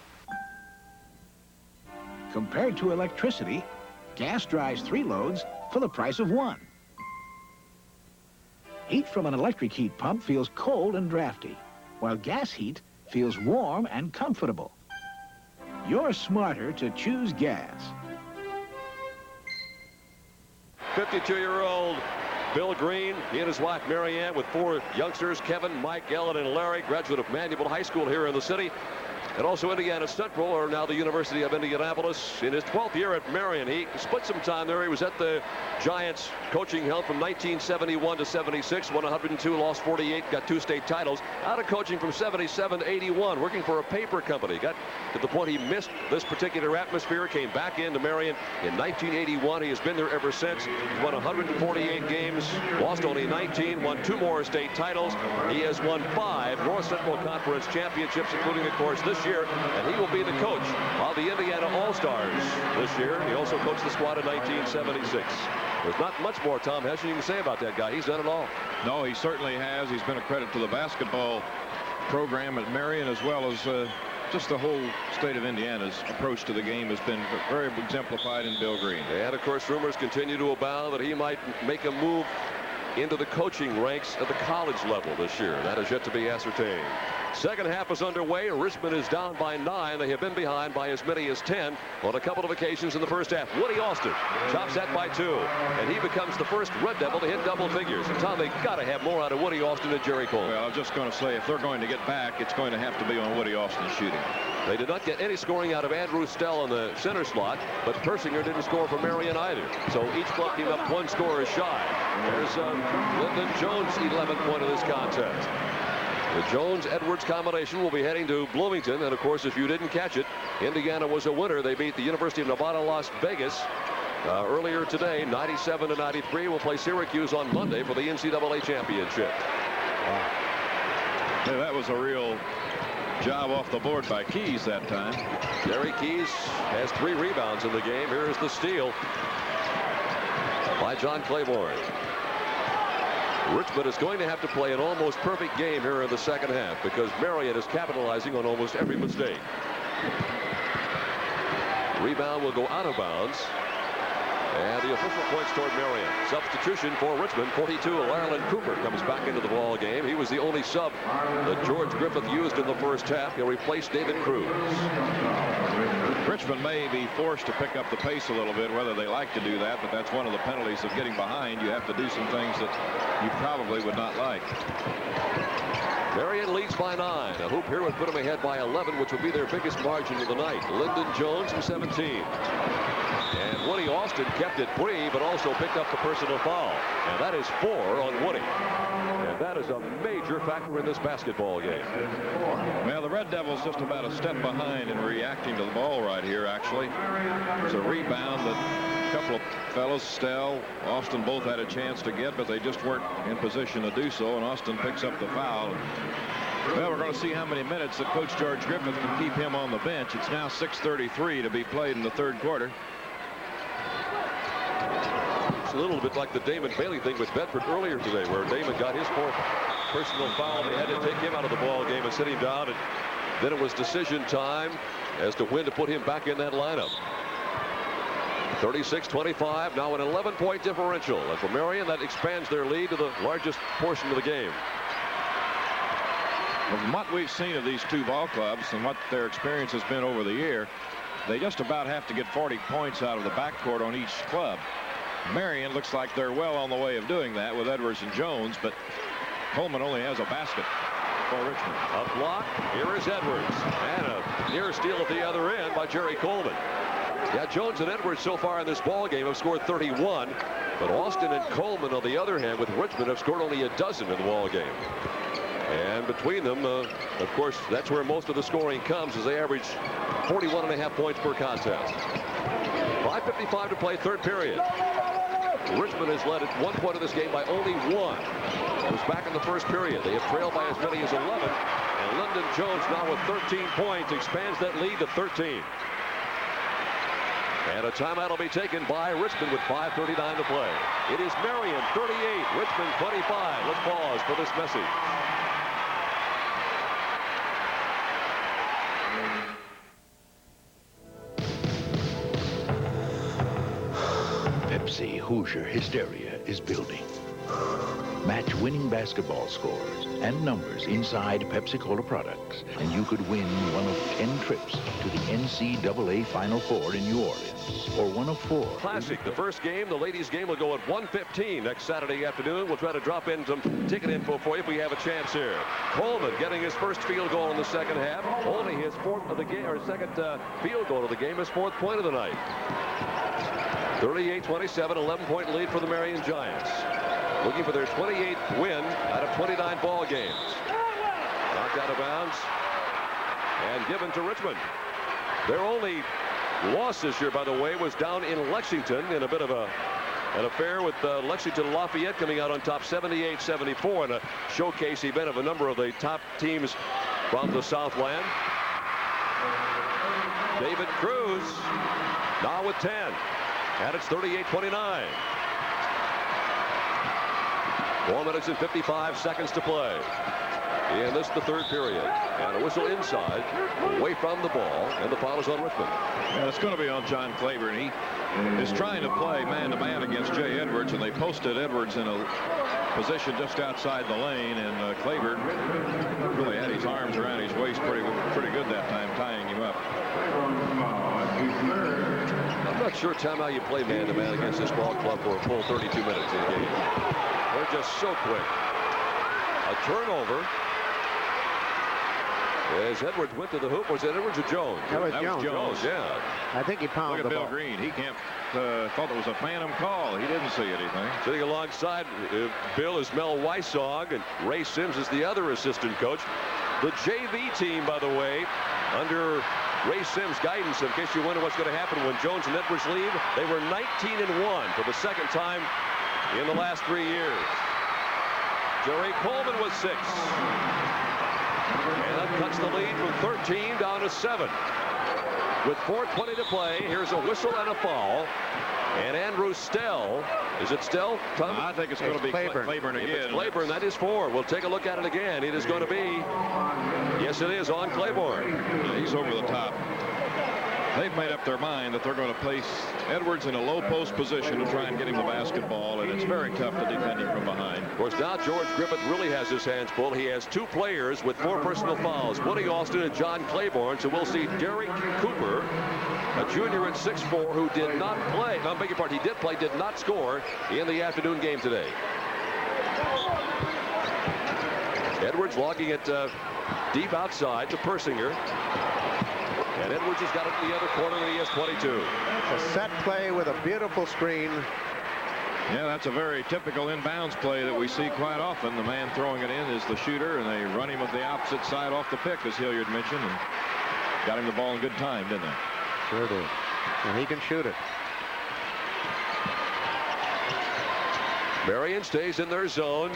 Speaker 20: Compared to electricity, gas dries 3 loads for the price of 1. Heat from an electric heat pump feels cold and drafty, while gas heat feels warm and comfortable. You're smarter to choose gas.
Speaker 1: 52-year-old Bill Green, he and his wife Marianne with 4 youngsters, Kevin, Mike, Ellen, and Larry, graduate of Manual High School here in the city. And also Indiana Central, or now the University of Indianapolis. In his 12th year at Marion, he split some time there. He was at the Giants coaching helm from 1971 to 76, won 102, lost 48, got 2 state titles. Out of coaching from 77 to 81, working for a paper company. Got to the point he missed this particular atmosphere, came back into Marion in 1981. He has been there ever since. He's won 148 games, lost only 19, won 2 more state titles. He has won 5 North Central Conference championships, including, of course, this year, and he will be the coach of the Indiana All-Stars this year. He also coached the squad in 1976. There's not much more, Tom Hession, you can say about that guy. He's done it all.
Speaker 2: No, he certainly has. He's been a credit to the basketball program at Marion, as well as just the whole state of Indiana's approach to the game has been very exemplified in Bill Green.
Speaker 1: And, of course, rumors continue to abound that he might make a move into the coaching ranks at the college level this year. That is yet to be ascertained. Second half is underway. Richmond is down by 9. They have been behind by as many as 10 on a couple of occasions in the first half. Woody Austin chops that by 2, and he becomes the first Red Devil to hit double figures. And Tom, they got to have more out of Woody Austin than Jerry Cole.
Speaker 2: Well, I was just going to say, if they're going to get back, it's going to have to be on Woody Austin's shooting.
Speaker 1: They did not get any scoring out of Andrew Stell in the center slot, but Persinger didn't score for Marion either. So each club came up 1 scorer shy. There's Lyndon Jones' 11th point of this contest. The Jones-Edwards combination will be heading to Bloomington. And, of course, if you didn't catch it, Indiana was a winner. They beat the University of Nevada, Las Vegas earlier today, 97 to 93. We'll play Syracuse on Monday for the NCAA championship.
Speaker 2: Wow. Yeah, that was a real job off the board by Keys that time.
Speaker 1: Gary Keys has 3 rebounds in the game. Here is the steal by John Claiborne. Richmond is going to have to play an almost perfect game here in the second half because Marion is capitalizing on almost every mistake. Rebound will go out of bounds. And the official points toward Marion. Substitution for Richmond. 42, Larlin Cooper comes back into the ball game. He was the only sub that George Griffith used in the first half. He'll replace David Cruz.
Speaker 2: Richmond may be forced to pick up the pace a little bit, whether they like to do that, but that's one of the penalties of getting behind. You have to do some things that you probably would not like.
Speaker 1: Marion leads by 9. A hoop here would put them ahead by 11, which would be their biggest margin of the night. Lyndon Jones from 17. And Woody Austin kept it free, but also picked up the personal foul. And that is 4 on Woody. And that is a major factor in this basketball game.
Speaker 2: Well, the Red Devils just about a step behind in reacting to the ball right here, actually. It's a rebound that a couple of fellows, Stell, Austin, both had a chance to get, but they just weren't in position to do so, and Austin picks up the foul. Well, we're going to see how many minutes that Coach George Griffith can keep him on the bench. It's now 6:33 to be played in the third quarter.
Speaker 1: Looks a little bit like the Damon Bailey thing with Bedford earlier today, where Damon got his 4th personal foul. They had to take him out of the ball game and sit him down, and then it was decision time as to when to put him back in that lineup. 36-25, now an 11-point differential, and for Marion that expands their lead to the largest portion of the game.
Speaker 2: From what we've seen of these two ball clubs and what their experience has been over the year, they just about have to get 40 points out of the backcourt on each club. Marion looks like they're well on the way of doing that with Edwards and Jones, but Coleman only has a basket for Richmond.
Speaker 1: A block. Here is Edwards, and a near steal at the other end by Jerry Coleman. Yeah, Jones and Edwards so far in this ball game have scored 31, but Austin and Coleman, on the other hand, with Richmond, have scored only a dozen in the ball game. And between them, of course, that's where most of the scoring comes, as they average 41.5 points per contest. 5:55 to play, third period. Richmond has led at one point of this game by only 1. It was back in the first period. They have trailed by as many as 11, and Lyndon Jones now with 13 points expands that lead to 13. And a timeout will be taken by Richmond with 5:39 to play. It is Marion 38, Richmond 25. Let's pause for this message.
Speaker 6: Pepsi Hoosier hysteria is building. Match winning basketball scores and numbers inside Pepsi-Cola products, and you could win one of 10 trips to the NCAA Final Four in New Orleans, or one of 4.
Speaker 1: Classic. The first game, the ladies' game, will go at 1:15 next Saturday afternoon. We'll try to drop in some ticket info for you if we have a chance here. Coleman getting his first field goal in the second half. Only his 4th of the game, or second field goal of the game, his 4th point of the night. 38-27, 11-point lead for the Marion Giants. Looking for their 28th win out of 29 ball games. Knocked out of bounds and given to Richmond. Their only loss this year, by the way, was down in Lexington in a bit of an affair with Lexington Lafayette coming out on top 78-74 in a showcase event of a number of the top teams from the Southland. David Cruz now with 10. And it's 38-29. 4 minutes and 55 seconds to play. And this is the third period. And a whistle inside, away from the ball, and the foul is on Richmond.
Speaker 2: Yeah, it's going to be on John Claiborne. He is trying to play man-to-man against Jay Edwards, and they posted Edwards in a position just outside the lane, and Claiborne really had his arms around his waist pretty good that time, tying him up.
Speaker 1: I'm not sure, Tom, how you play man-to-man against this ball club for a full 32 minutes in the game. They're just so quick. A turnover. As Edwards went to the hoop, was it Edwards or Jones?
Speaker 3: That was Jones.
Speaker 1: Yeah.
Speaker 3: I think he pounded the ball.
Speaker 2: Look at Bill Green. He can't. Thought it was a phantom call. He didn't see anything.
Speaker 1: Sitting alongside Bill is Mel Weissog, and Ray Sims is the other assistant coach. The JV team, by the way, under Ray Sims' guidance, in case you wonder what's going to happen when Jones and Edwards leave, they were 19-1 for the second time in the last 3 years. Jerry Coleman was 6. And that cuts the lead from 13 down to 7. With 4:20 to play, here's a whistle and a foul. And Andrew Stell, is it Stell, Tom?
Speaker 2: I think it's going to be Claiborne again.
Speaker 1: If it's Claiborne, that is 4. We'll take a look at it again. It is going to be, yes, it is on Claiborne.
Speaker 2: He's over the top. They've made up their mind that they're going to place Edwards in a low post position to try and get him the basketball, and it's very tough to defend him from behind.
Speaker 1: Of course, now George Griffith really has his hands full. He has 2 players with 4 personal fouls, Woody Austin and John Claiborne. So we'll see Derek Cooper, a junior at 6'4", who did not play. No, I beg your pardon, he did play, did not score in the afternoon game today. Edwards logging it deep outside to Persinger. And Edwards has got it in the other corner, and he has 22.
Speaker 3: A set play with a beautiful screen.
Speaker 2: Yeah, that's a very typical inbounds play that we see quite often. The man throwing it in is the shooter, and they run him at the opposite side off the pick, as Hilliard mentioned, and got him the ball in good time, didn't they?
Speaker 3: Sure did. And he can shoot it.
Speaker 1: Marion stays in their zone.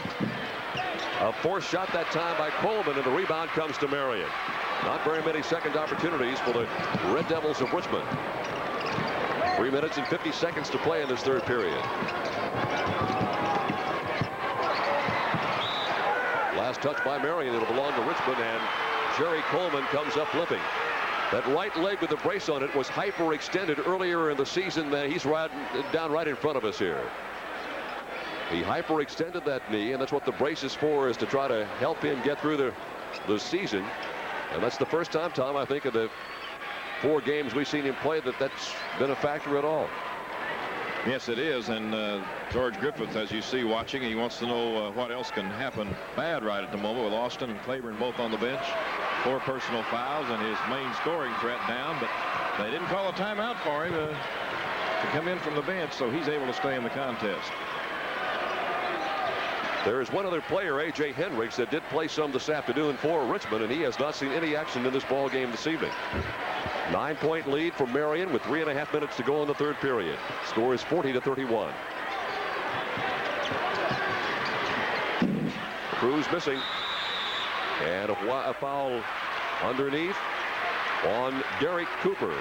Speaker 1: A forced shot that time by Coleman, and the rebound comes to Marion. Not very many second opportunities for the Red Devils of Richmond. 3 minutes and 50 seconds to play in this third period. Last touch by Marion. It'll belong to Richmond, and Jerry Coleman comes up limping. That right leg with the brace on it was hyperextended earlier in the season. He's down right in front of us here. He hyperextended that knee, and that's what the brace is for, is to try to help him get through the season. And that's the first time, Tom, I think, of the 4 games we've seen him play that's been a factor at all.
Speaker 2: Yes, it is. And George Griffith, as you see watching, he wants to know what else can happen bad right at the moment with Austin and Claiborne both on the bench. 4 personal fouls and his main scoring threat down, but they didn't call a timeout for him to come in from the bench, so he's able to stay in the contest.
Speaker 1: There is one other player, A.J. Hendricks, that did play some this afternoon for Richmond, and he has not seen any action in this ball game this evening. 9-point lead for Marion with 3.5 minutes to go in the third period. Score is 40-31. Cruz missing. And a foul underneath on Derek Cooper.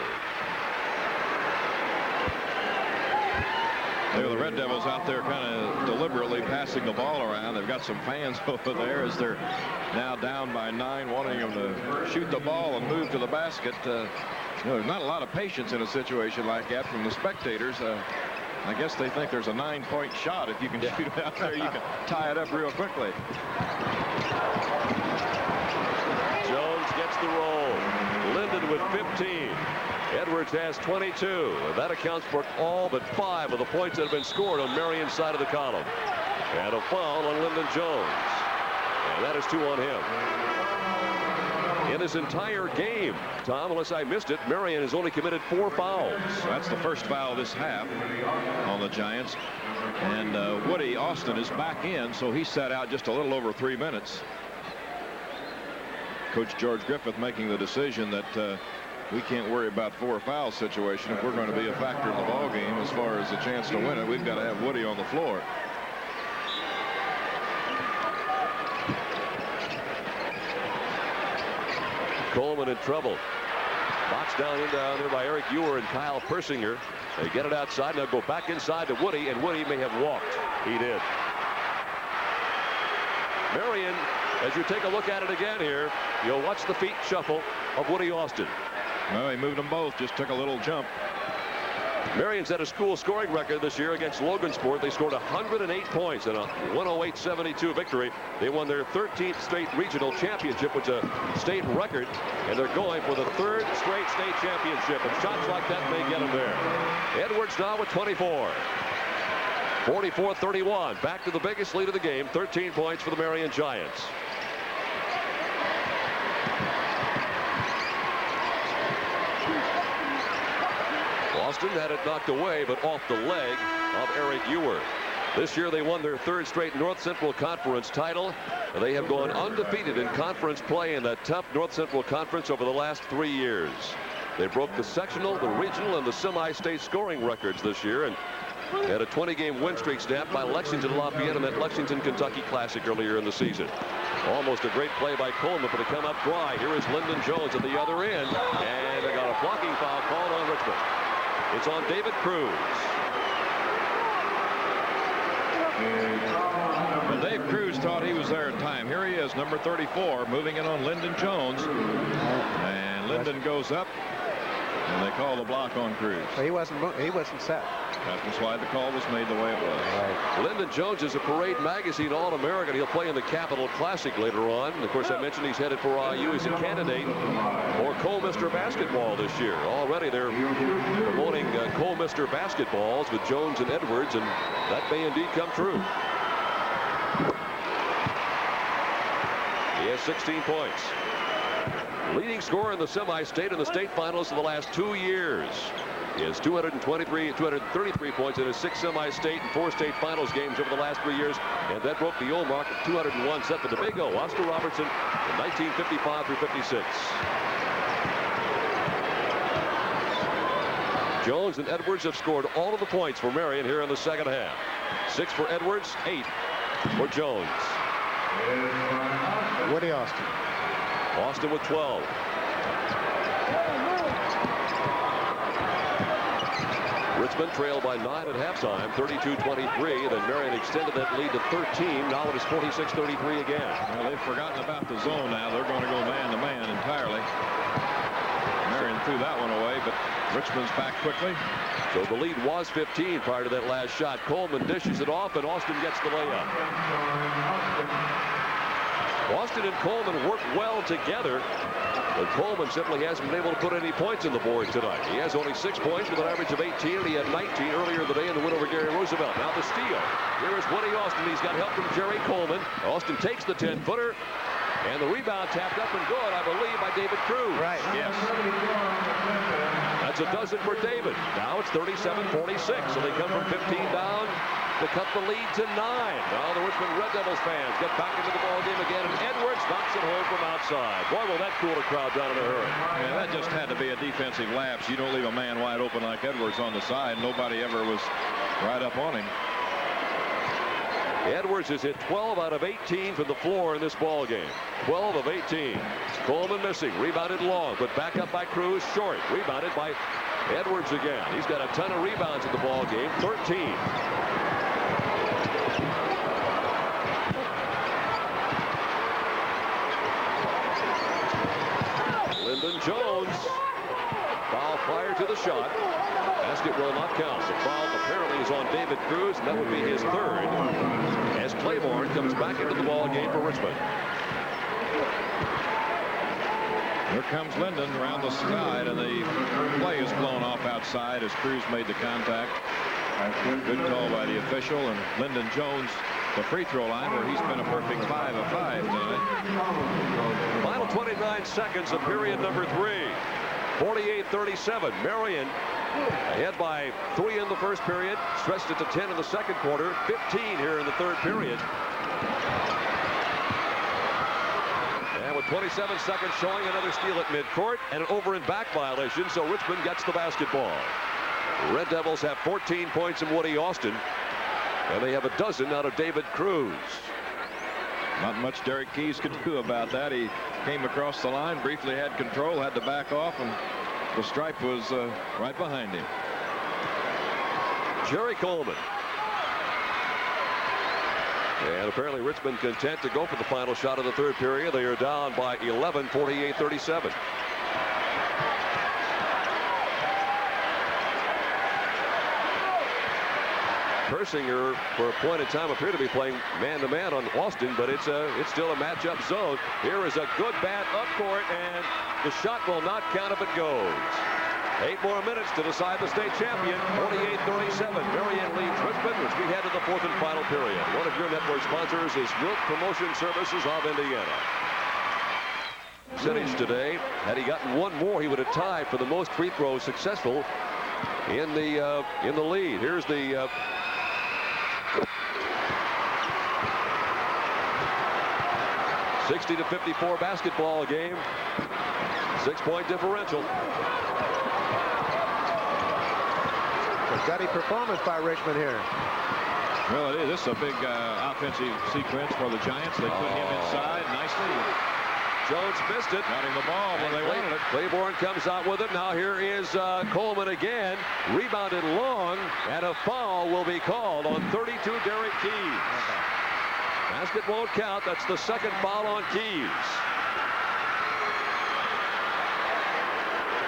Speaker 2: The Red Devils out there kind of deliberately passing the ball around. They've got some fans over there as they're now down by 9, wanting them to shoot the ball and move to the basket. There's not a lot of patience in a situation like that from the spectators. I guess they think there's a 9-point shot. If you can shoot it out there, you can tie it up real quickly.
Speaker 1: Jones gets the roll. Linden with 15. Edwards has 22. That accounts for all but 5 of the points that have been scored on Marion's side of the column. And a foul on Linden Jones. And that is 2 on him. In his entire game, Tom, unless I missed it, Marion has only committed 4 fouls.
Speaker 2: That's the first foul this half on the Giants. And Woody Austin is back in, so he sat out just a little over 3 minutes. Coach George Griffith making the decision that we can't worry about 4 foul situation. If we're going to be a factor in the ball game as far as a chance to win it, we've got to have Woody on the floor.
Speaker 1: Coleman in trouble. Boxed down there by Eric Ewer and Kyle Persinger. They get it outside. Now go back inside to Woody, and Woody may have walked. He did. Marion, as you take a look at it again here, you'll watch the feet shuffle of Woody Austin.
Speaker 2: Well, he moved them both, just took a little jump.
Speaker 1: Marion's had a school scoring record this year against Logansport. They scored 108 points in a 108-72 victory. They won their 13th straight regional championship, which is a state record, and they're going for the 3rd straight state championship. And shots like that may get them there. Edwards now with 24. 44-31. Back to the biggest lead of the game. 13 points for the Marion Giants. Austin had it knocked away, but off the leg of Eric Ewer. This year they won their 3rd straight North Central Conference title. They have gone undefeated in conference play in that tough North Central Conference over the last 3 years. They broke the sectional, the regional, and the semi-state scoring records this year, and had a 20-game win streak snapped by Lexington Lafayette in that Lexington, Kentucky Classic earlier in the season. Almost a great play by Coleman, but to come up dry. Here is Linden Jones at the other end, and they got a blocking foul called on Richmond. It's on David Cruz.
Speaker 2: Well, Dave Cruz thought he was there in time. Here he is, number 34, moving in on Linden Jones. And Linden goes up, and they call the block on Cruz.
Speaker 3: He wasn't set.
Speaker 2: That's why the call was made the way it was.
Speaker 1: Right. Linden Jones is a Parade Magazine All-American. He'll play in the Capital Classic later on. And of course, I mentioned he's headed for IU. He's a candidate for Coal-Mister basketball this year. Already they're promoting Coal-Mister basketballs with Jones and Edwards, and that may indeed come true. He has 16 points. Leading scorer in the semi-state and the state finals for the last 2 years. He has 233 points in his 6 semi-state and 4 state finals games over the last 3 years, and that broke the old mark of 201 set for the Big O, Oscar Robertson, in 1955 through 56. Jones and Edwards have scored all of the points for Marion here in the second half. 6 for Edwards, 8 for Jones.
Speaker 3: Woody Austin.
Speaker 1: Austin with 12. Richmond trailed by 9 at halftime, 32-23. Then Marion extended that lead to 13. Now it is 46-33 again.
Speaker 2: Well, they've forgotten about the zone now. They're going to go man-to-man entirely. Marion threw that one away, but Richmond's back quickly.
Speaker 1: So the lead was 15 prior to that last shot. Coleman dishes it off, and Austin gets the layup. Austin and Coleman work well together, but Coleman simply hasn't been able to put any points on the board tonight. He has only 6 points with an average of 18, and he had 19 earlier in the day in the win over Gary Roosevelt. Now the steal. Here is Woody Austin. He's got help from Jerry Coleman. Austin takes the 10-footer, and the rebound tapped up and good, I believe, by David Cruz.
Speaker 3: Right.
Speaker 1: Yes. That's a dozen for David. Now it's 37-46, so they come from 15 down to cut the lead to 9. Now the Richmond Red Devils fans get back into the ball game again, and Edwards knocks it home from outside. Boy, will that cool a crowd down in a hurry.
Speaker 2: Yeah, that just had to be a defensive lapse. You don't leave a man wide open like Edwards on the side. Nobody ever was right up on him.
Speaker 1: Edwards has hit 12 out of 18 from the floor in this ball game. 12 of 18. Coleman missing. Rebounded long, but back up by Cruz. Short. Rebounded by Edwards again. He's got a ton of rebounds in the ball game. 13. Lyndon Jones. Foul prior to the shot. Basket will not count. The foul apparently is on David Cruz, and that would be his 3rd. As Claiborne comes back into the ball game for Richmond.
Speaker 2: Here comes Lyndon around the side, and the play is blown off outside as Cruz made the contact. Good call by the official, and Lyndon Jones, the free throw line, where he's been a perfect 5 of 5 tonight.
Speaker 1: Final 29 seconds of period number 3. 48-37. Marion ahead by 3 in the first period, stretched it to 10 in the second quarter, 15 here in the third period. And with 27 seconds showing, another steal at midcourt and an over and back violation, so Richmond gets the basketball. The Red Devils have 14 points from Woody Austin, and they have a dozen out of David Cruz.
Speaker 2: Not much Derek Keyes could do about that. He came across the line, briefly had control, had to back off, and the stripe was right behind him.
Speaker 1: Jerry Coleman. And apparently Richmond content to go for the final shot of the third period. They are down by 11, 48-37. Persinger, for a point in time, appeared to be playing man-to-man on Austin, but it's still a matchup zone. Here is a good bat up court, and the shot will not count if it goes. 8 more minutes to decide the state champion. 48-37. Marion leads Richmond, which we head to the 4th and final period. One of your network sponsors is Milk Promotion Services of Indiana. Percentage today, had he gotten one more, he would have tied for the most free throws successful in the lead. Here's the 60-54 basketball game. 6-point differential.
Speaker 3: A gutty performance by Richmond here.
Speaker 2: Well, it is. This is a big offensive sequence for the Giants. They put him inside nicely.
Speaker 1: Jones missed it.
Speaker 2: Got him the ball when they wanted it.
Speaker 1: Claiborne comes out with it. Now here is Coleman again. Rebounded long, and a foul will be called on 32 Derek Keyes. Basket won't count. That's the second foul on Keyes.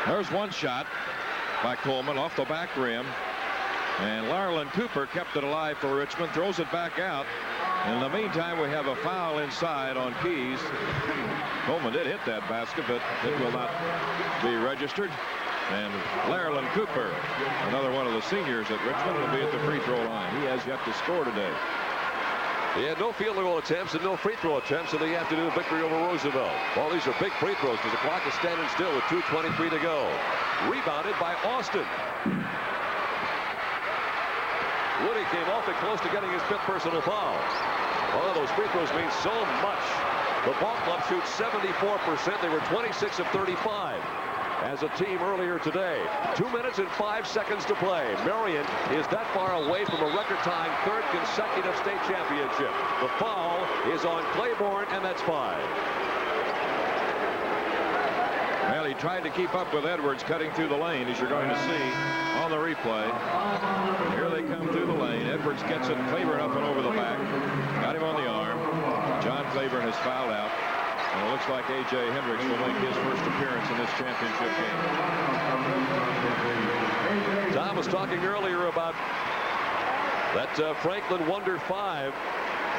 Speaker 2: There's one shot by Coleman off the back rim. And Larlin Cooper kept it alive for Richmond, throws it back out. In the meantime, we have a foul inside on Keyes. Coleman did hit that basket, but it will not be registered. And Larlin Cooper, another one of the seniors at Richmond, will be at the free throw line. He has yet to score today.
Speaker 1: He had no field goal attempts and no free throw attempts in the afternoon victory over Roosevelt. Well, these are big free throws because the clock is standing still with 2:23 to go. Rebounded by Austin. Woody came awfully close to getting his 5th personal foul. One of those free throws means so much. The ball club shoots 74%. They were 26 of 35 as a team earlier today. 2 minutes and 5 seconds to play. Marion is that far away from a record-tying 3rd consecutive state championship. The foul is on Claiborne, and that's 5.
Speaker 2: Well, Well, he tried to keep up with Edwards cutting through the lane, as you're going to see on the replay. Here they come through the lane. Edwards gets it. Claiborne up and over the back. Got him on the arm. John Claiborne has fouled out. And it looks like A.J. Hendricks will make his first appearance in this championship game.
Speaker 1: Tom was talking earlier about that Franklin Wonder 5.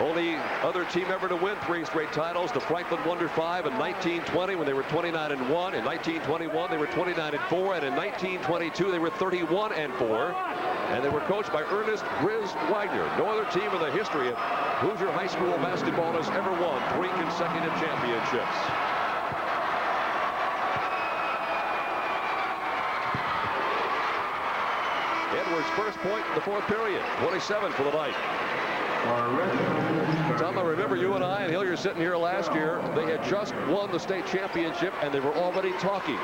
Speaker 1: Only other team ever to win 3 straight titles, the Franklin Wonder 5 in 1920 when they were 29-1. In 1921 they were 29-4, and in 1922 they were 31-4. And they were coached by Ernest Grizz Wagner. No other team in the history of Hoosier high school basketball has ever won 3 consecutive championships. Edwards' first point in the 4th period, 27 for the night. Tom, I remember you and I and Hilliard sitting here last year. They had just won the state championship, and they were already talking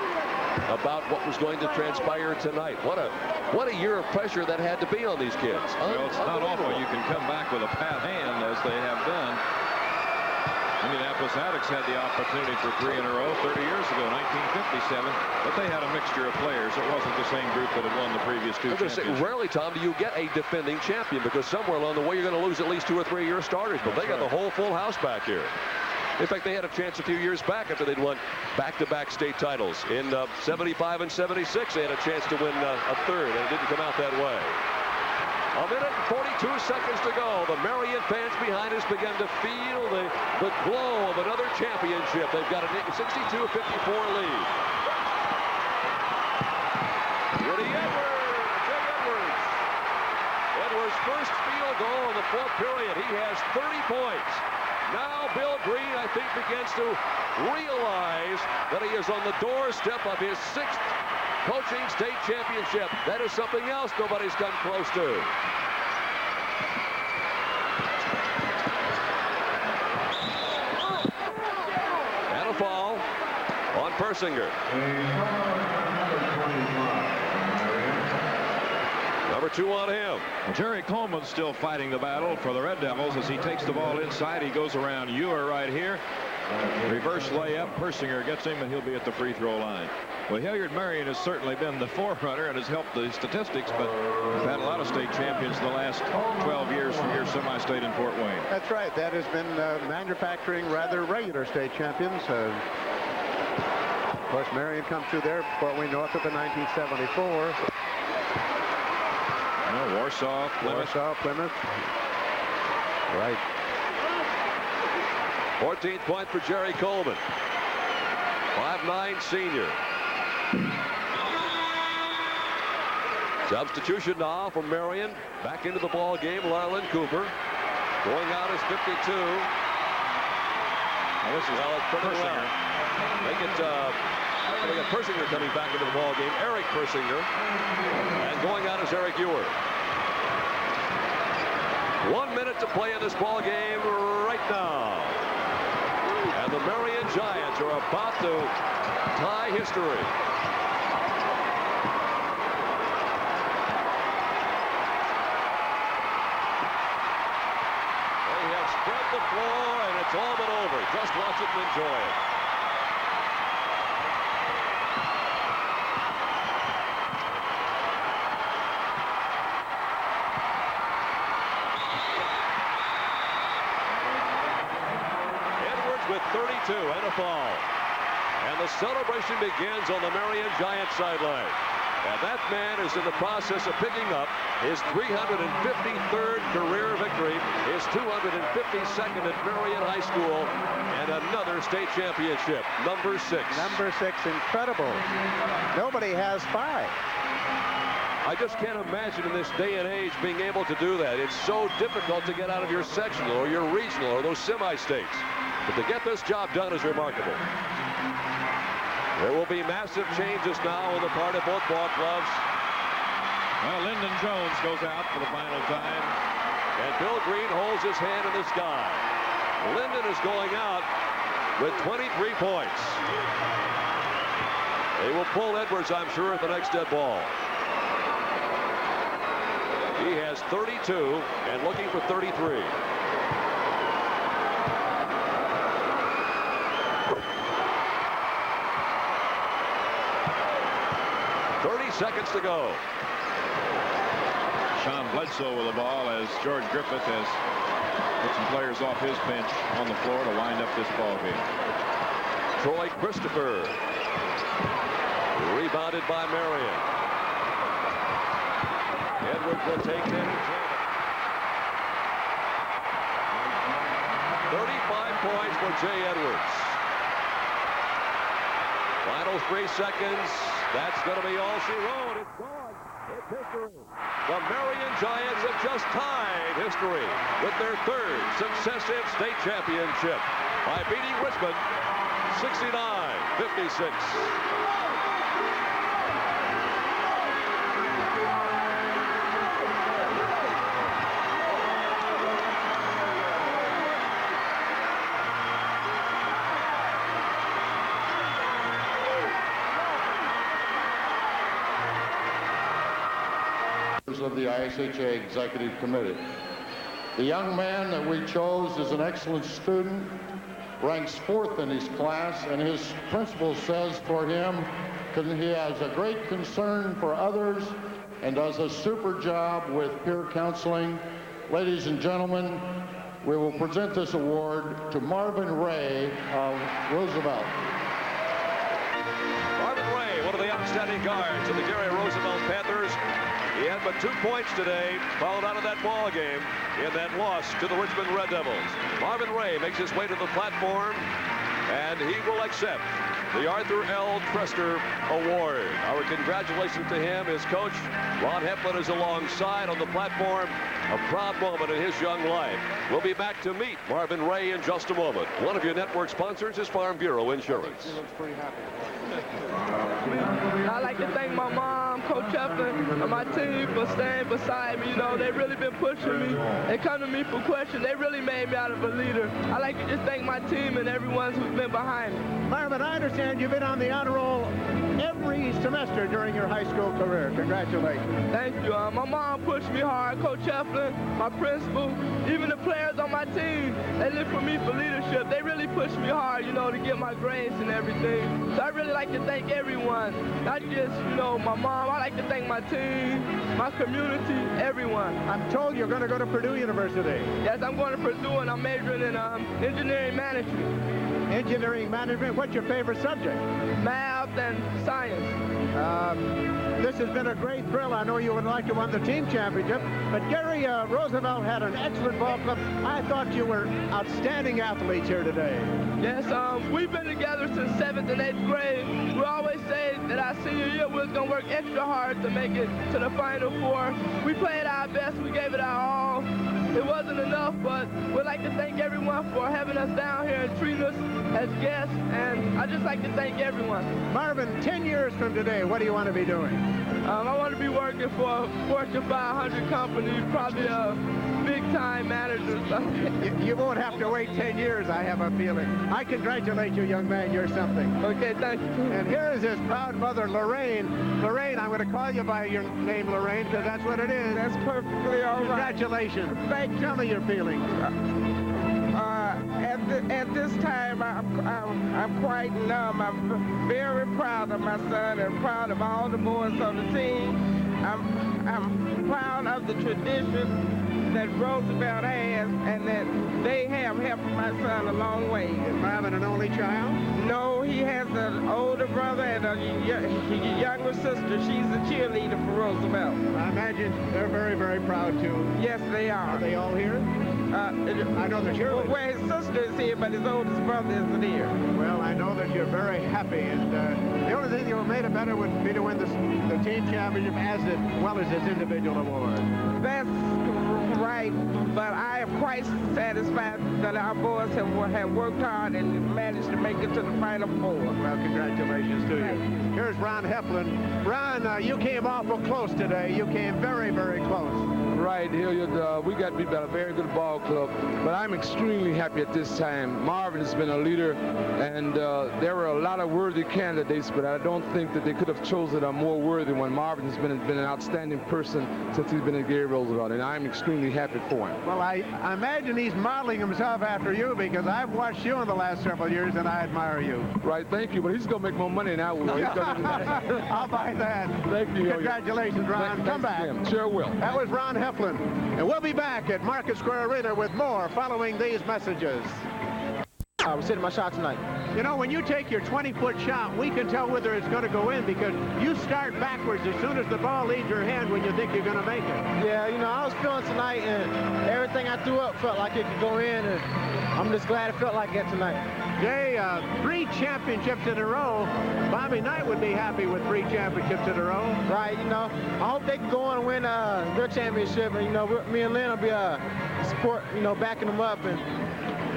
Speaker 1: about what was going to transpire tonight. What a year of pressure that had to be on these kids.
Speaker 2: Well, it's not awful. You can come back with a pat hand, as they have done. Indianapolis Addicts had the opportunity for 3 in a row 30 years ago, 1957, but they had a mixture of players. It wasn't the same group that had won the previous 2 championships.
Speaker 1: Rarely, Tom, do you get a defending champion, because somewhere along the way you're going to lose at least 2 or 3 of your starters, but they got the whole full house back here. In fact, they had a chance a few years back after they'd won back-to-back state titles. In 75 and 76, they had a chance to win a 3rd, and it didn't come out that way. A minute and 42 seconds to go. The Marion fans behind us began to feel the glow of another championship. They've got a 62-54 lead. Woody Edwards. Edwards' first field goal in the 4th period. He has 30 points. Now Bill Green, I think, begins to realize that he is on the doorstep of his 6th coaching state championship. That is something else nobody's come close to. And a foul on Persinger. Number 2 on him.
Speaker 2: Well, Jerry Coleman's still fighting the battle for the Red Devils as he takes the ball inside. He goes around Ewer right here. Reverse layup. Persinger gets him, and he'll be at the free throw line. Well, Hilliard Marion has certainly been the forerunner and has helped the statistics, but we've had a lot of state champions in the last 12 years from your semi-state in Fort Wayne.
Speaker 3: That's right. That has been manufacturing rather regular state champions. Of course, Marion comes through there, Fort Wayne Northrop in 1974.
Speaker 2: Warsaw, Plymouth.
Speaker 3: Right.
Speaker 1: 14th point for Jerry Coleman. 5'9" senior. Substitution now for Marion. Back into the ball game, Larlin Cooper. Going out is 52.
Speaker 2: Now this is
Speaker 1: Persinger. They got Persinger coming back into the ball game. Eric Persinger. And going out is Eric Ewer. 1 minute to play in this ball game right now. And the Marion Giants are about to tie history. They have spread the floor, and it's all but over. Just watch it and enjoy it. With 32 and a foul. And the celebration begins on the Marion Giants sideline. And that man is in the process of picking up his 353rd career victory, his 252nd at Marion High School, and another state championship, number 6.
Speaker 3: Number 6, incredible. Nobody has 5.
Speaker 1: I just can't imagine in this day and age being able to do that. It's so difficult to get out of your sectional or your regional or those semi-states. But to get this job done is remarkable. There will be massive changes now on the part of both ball clubs.
Speaker 2: Well, Lyndon Jones goes out for the final time.
Speaker 1: And Bill Green holds his hand in the sky. Lyndon is going out with 23 points. They will pull Edwards, I'm sure, at the next dead ball. He has 32 and looking for 33. seconds to go.
Speaker 2: Sean Bledsoe with the ball as George Griffith has put some players off his bench on the floor to wind up this ball game.
Speaker 1: Troy Christopher. Rebounded by Marion. Edwards will take them. 35 points for Jay Edwards. Final 3 seconds. That's going to be all she wrote. It's gone. It's history. The Marion Giants have just tied history with their 3rd successive state championship by beating Richmond 69-56.
Speaker 21: Of the IHSAA Executive Committee. The young man that we chose is an excellent student, ranks 4th in his class, and his principal says for him he has a great concern for others and does a super job with peer counseling. Ladies and gentlemen, we will present this award to Marvin Ray of Roosevelt.
Speaker 1: Marvin Ray, one of the outstanding guards of the Gary Roosevelt Panthers. He had but 2 points today, fouled out of that ball game in that loss to the Richmond Red Devils. Marvin Ray makes his way to the platform, and he will accept the Arthur L. Trester Award. Our congratulations to him. His coach, Ron Heflin, is alongside on the platform. A proud moment in his young life. We'll be back to meet Marvin Ray in just a moment. One of your network sponsors is Farm Bureau Insurance.
Speaker 21: He looks pretty happy.
Speaker 22: I'd like to thank my mom, Coach Heflin, and my team for staying beside me. You know, they've really been pushing me. They come to me for questions. They really made me out of a leader. I'd like to just thank my team and everyone who's been behind me.
Speaker 3: Marvin, I understand you've been on the honor roll every semester during your high school career. Congratulations.
Speaker 22: Thank you. My mom pushed me hard. Coach Heflin, my principal, even the players on my team, they look for me for leadership. They really pushed me hard, you know, to get my grades and everything. So I really like to thank everyone. Not just, you know, my mom. I like to thank my team, my community, everyone.
Speaker 3: I'm told you're going to go to Purdue University.
Speaker 22: Yes, I'm going to Purdue, and I'm majoring in engineering management.
Speaker 3: Engineering management? What's your favorite subject?
Speaker 22: Math and science.
Speaker 3: This has been a great thrill. I know you would like to win the team championship, but Gary Roosevelt had an excellent ball club. I thought you were outstanding athletes here today.
Speaker 22: Yes, we've been together since 7th and 8th grade. We always say that our senior year we was going to work extra hard to make it to the Final Four. We played our best. We gave it our all. It wasn't enough, but we'd like to thank everyone for having us down here and treating us as guests, and I'd just like to thank everyone.
Speaker 3: Marvin, 10 years from today, what do you want to be doing?
Speaker 22: I want to be working for a Fortune 500 company, probably a big-time manager.
Speaker 3: You won't have to wait 10 years, I have a feeling. I congratulate you, young man. You're something.
Speaker 22: Okay, thank you.
Speaker 3: And here is his proud mother, Lorraine. Lorraine, I'm going to call you by your name, Lorraine, because that's what it is.
Speaker 22: That's perfectly all right.
Speaker 3: Congratulations. Tell me your feelings.
Speaker 22: At this time, I'm quite numb. I'm very proud of my son and proud of all the boys on the team. I'm proud of the tradition that Roosevelt has and that they have helped my son a long way.
Speaker 3: Is Marvin an only child?
Speaker 22: No, he has an older brother and a younger sister. She's a cheerleader for Roosevelt.
Speaker 3: I imagine they're very, very proud too.
Speaker 22: Yes, they are.
Speaker 3: Are they all here?
Speaker 22: I
Speaker 3: know the cheerleaders.
Speaker 22: Well, his sister is here, but his oldest brother isn't here.
Speaker 3: Well, I know that you're very happy, and the only thing that would make it better would be to win the team championship as well as this individual award.
Speaker 22: That's right, but I am quite satisfied that our boys have worked hard and managed to make it to the Final Four.
Speaker 3: Well, congratulations to you. Here's Ron Heflin. Ron, you came awful close today. You came very, very close.
Speaker 22: Right.
Speaker 4: right, Hilliard. We got beat by a very good ball club, but I'm extremely happy at this time. Marvin has been a leader, and there were a lot of worthy candidates, but I don't think that they could have chosen a more worthy one. Marvin has been an outstanding person since he's been at Gary Roosevelt, and I'm extremely happy for him.
Speaker 3: Well, I imagine he's modeling himself after you, because I've watched you in the last several years, and I admire you.
Speaker 4: Right, thank you, but he's going to make more money than I will.
Speaker 3: I'll buy that.
Speaker 4: Thank you.
Speaker 3: Congratulations, Ron. Come back.
Speaker 4: Jim. Sure will.
Speaker 3: That was Ron Heflin, and we'll be back at Market Square Arena with more following these messages.
Speaker 7: I was hitting my shot tonight.
Speaker 3: You know, when you take your 20-foot shot, we can tell whether it's going to go in, because you start backwards as soon as the ball leaves your hand when you think you're going to make it.
Speaker 7: Yeah, you know, I was feeling tonight, and everything I threw up felt like it could go in, and I'm just glad it felt like that tonight.
Speaker 3: Jay, 3 championships in a row. Bobby Knight would be happy with 3 championships in a row.
Speaker 7: Right, you know, I hope they can go on and win their championship, and, you know, me and Lynn will be support, you know, backing them up. And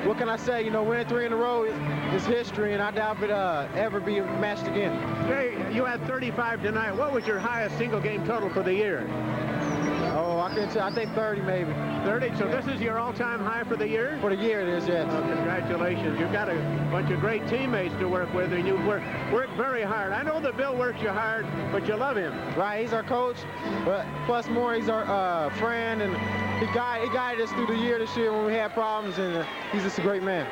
Speaker 7: what can I say? You know, winning 3 in a row is history, and I doubt it ever be matched again.
Speaker 3: Jay, you had 35 tonight. What was your highest single game total for the year?
Speaker 7: Oh, I can't tell. I think 30 maybe.
Speaker 3: 30? So this is your all-time high for the year?
Speaker 7: For the year it is, yes.
Speaker 3: Oh, congratulations. You've got a bunch of great teammates to work with, and you work very hard. I know that Bill works you hard, but you love him.
Speaker 7: Right, he's our coach, but plus more, he's our friend, and he guided us through the year this year when we had problems, and he's just a great man.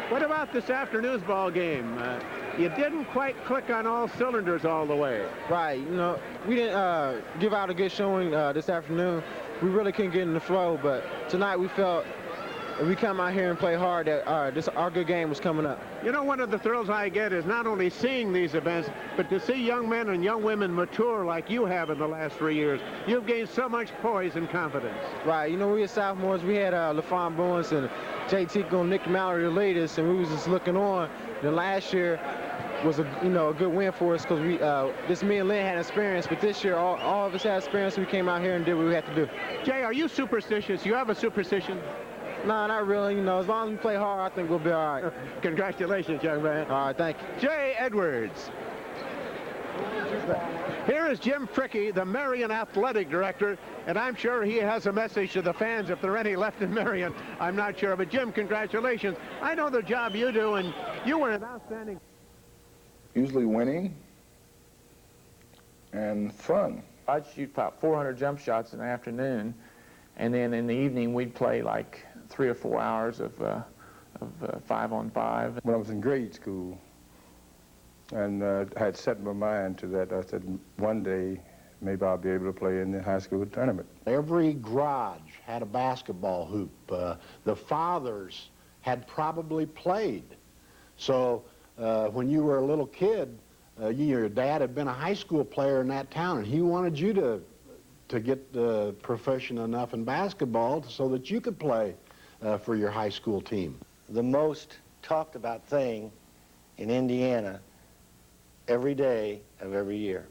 Speaker 3: What about this afternoon's ball game? You didn't quite click on all cylinders all the way.
Speaker 7: Right, you know, we didn't give out a good showing this afternoon. We really couldn't get in the flow, but tonight we felt if we come out here and play hard, that our good game was coming up.
Speaker 3: You know, one of the thrills I get is not only seeing these events, but to see young men and young women mature like you have in the last 3 years. You've gained so much poise and confidence.
Speaker 7: Right, you know, we as sophomores, we had LaFon Bowens and JT and Nick Mallory to lead us, and we was just looking on. Then last year was a good win for us, because we this me and Lynn had experience, but this year all of us had experience. We came out here and did what we had to do.
Speaker 3: Jay, are you superstitious? You have a superstition?
Speaker 7: No, not really. You know, as long as we play hard, I think we'll be all right.
Speaker 3: Congratulations, young man.
Speaker 7: All right, thank you.
Speaker 3: Jay Edwards. Here is Jim Fricky, the Marion Athletic Director, and I'm sure he has a message to the fans, if there are any left in Marion. I'm not sure, but Jim, congratulations. I know the job you do, and you were an outstanding...
Speaker 23: Usually winning and fun.
Speaker 24: I'd shoot about 400 jump shots in the afternoon, and then in the evening we'd play like 3 or 4 hours of 5-on-5.
Speaker 23: When I was in grade school, and I had set my mind to that, I said one day maybe I'll be able to play in the high school tournament.
Speaker 25: Every garage had a basketball hoop. The fathers had probably played. So when you were a little kid, your dad had been a high school player in that town, and he wanted you to get proficient enough in basketball so that you could play for your high school team.
Speaker 26: The most talked about thing in Indiana every day of every year.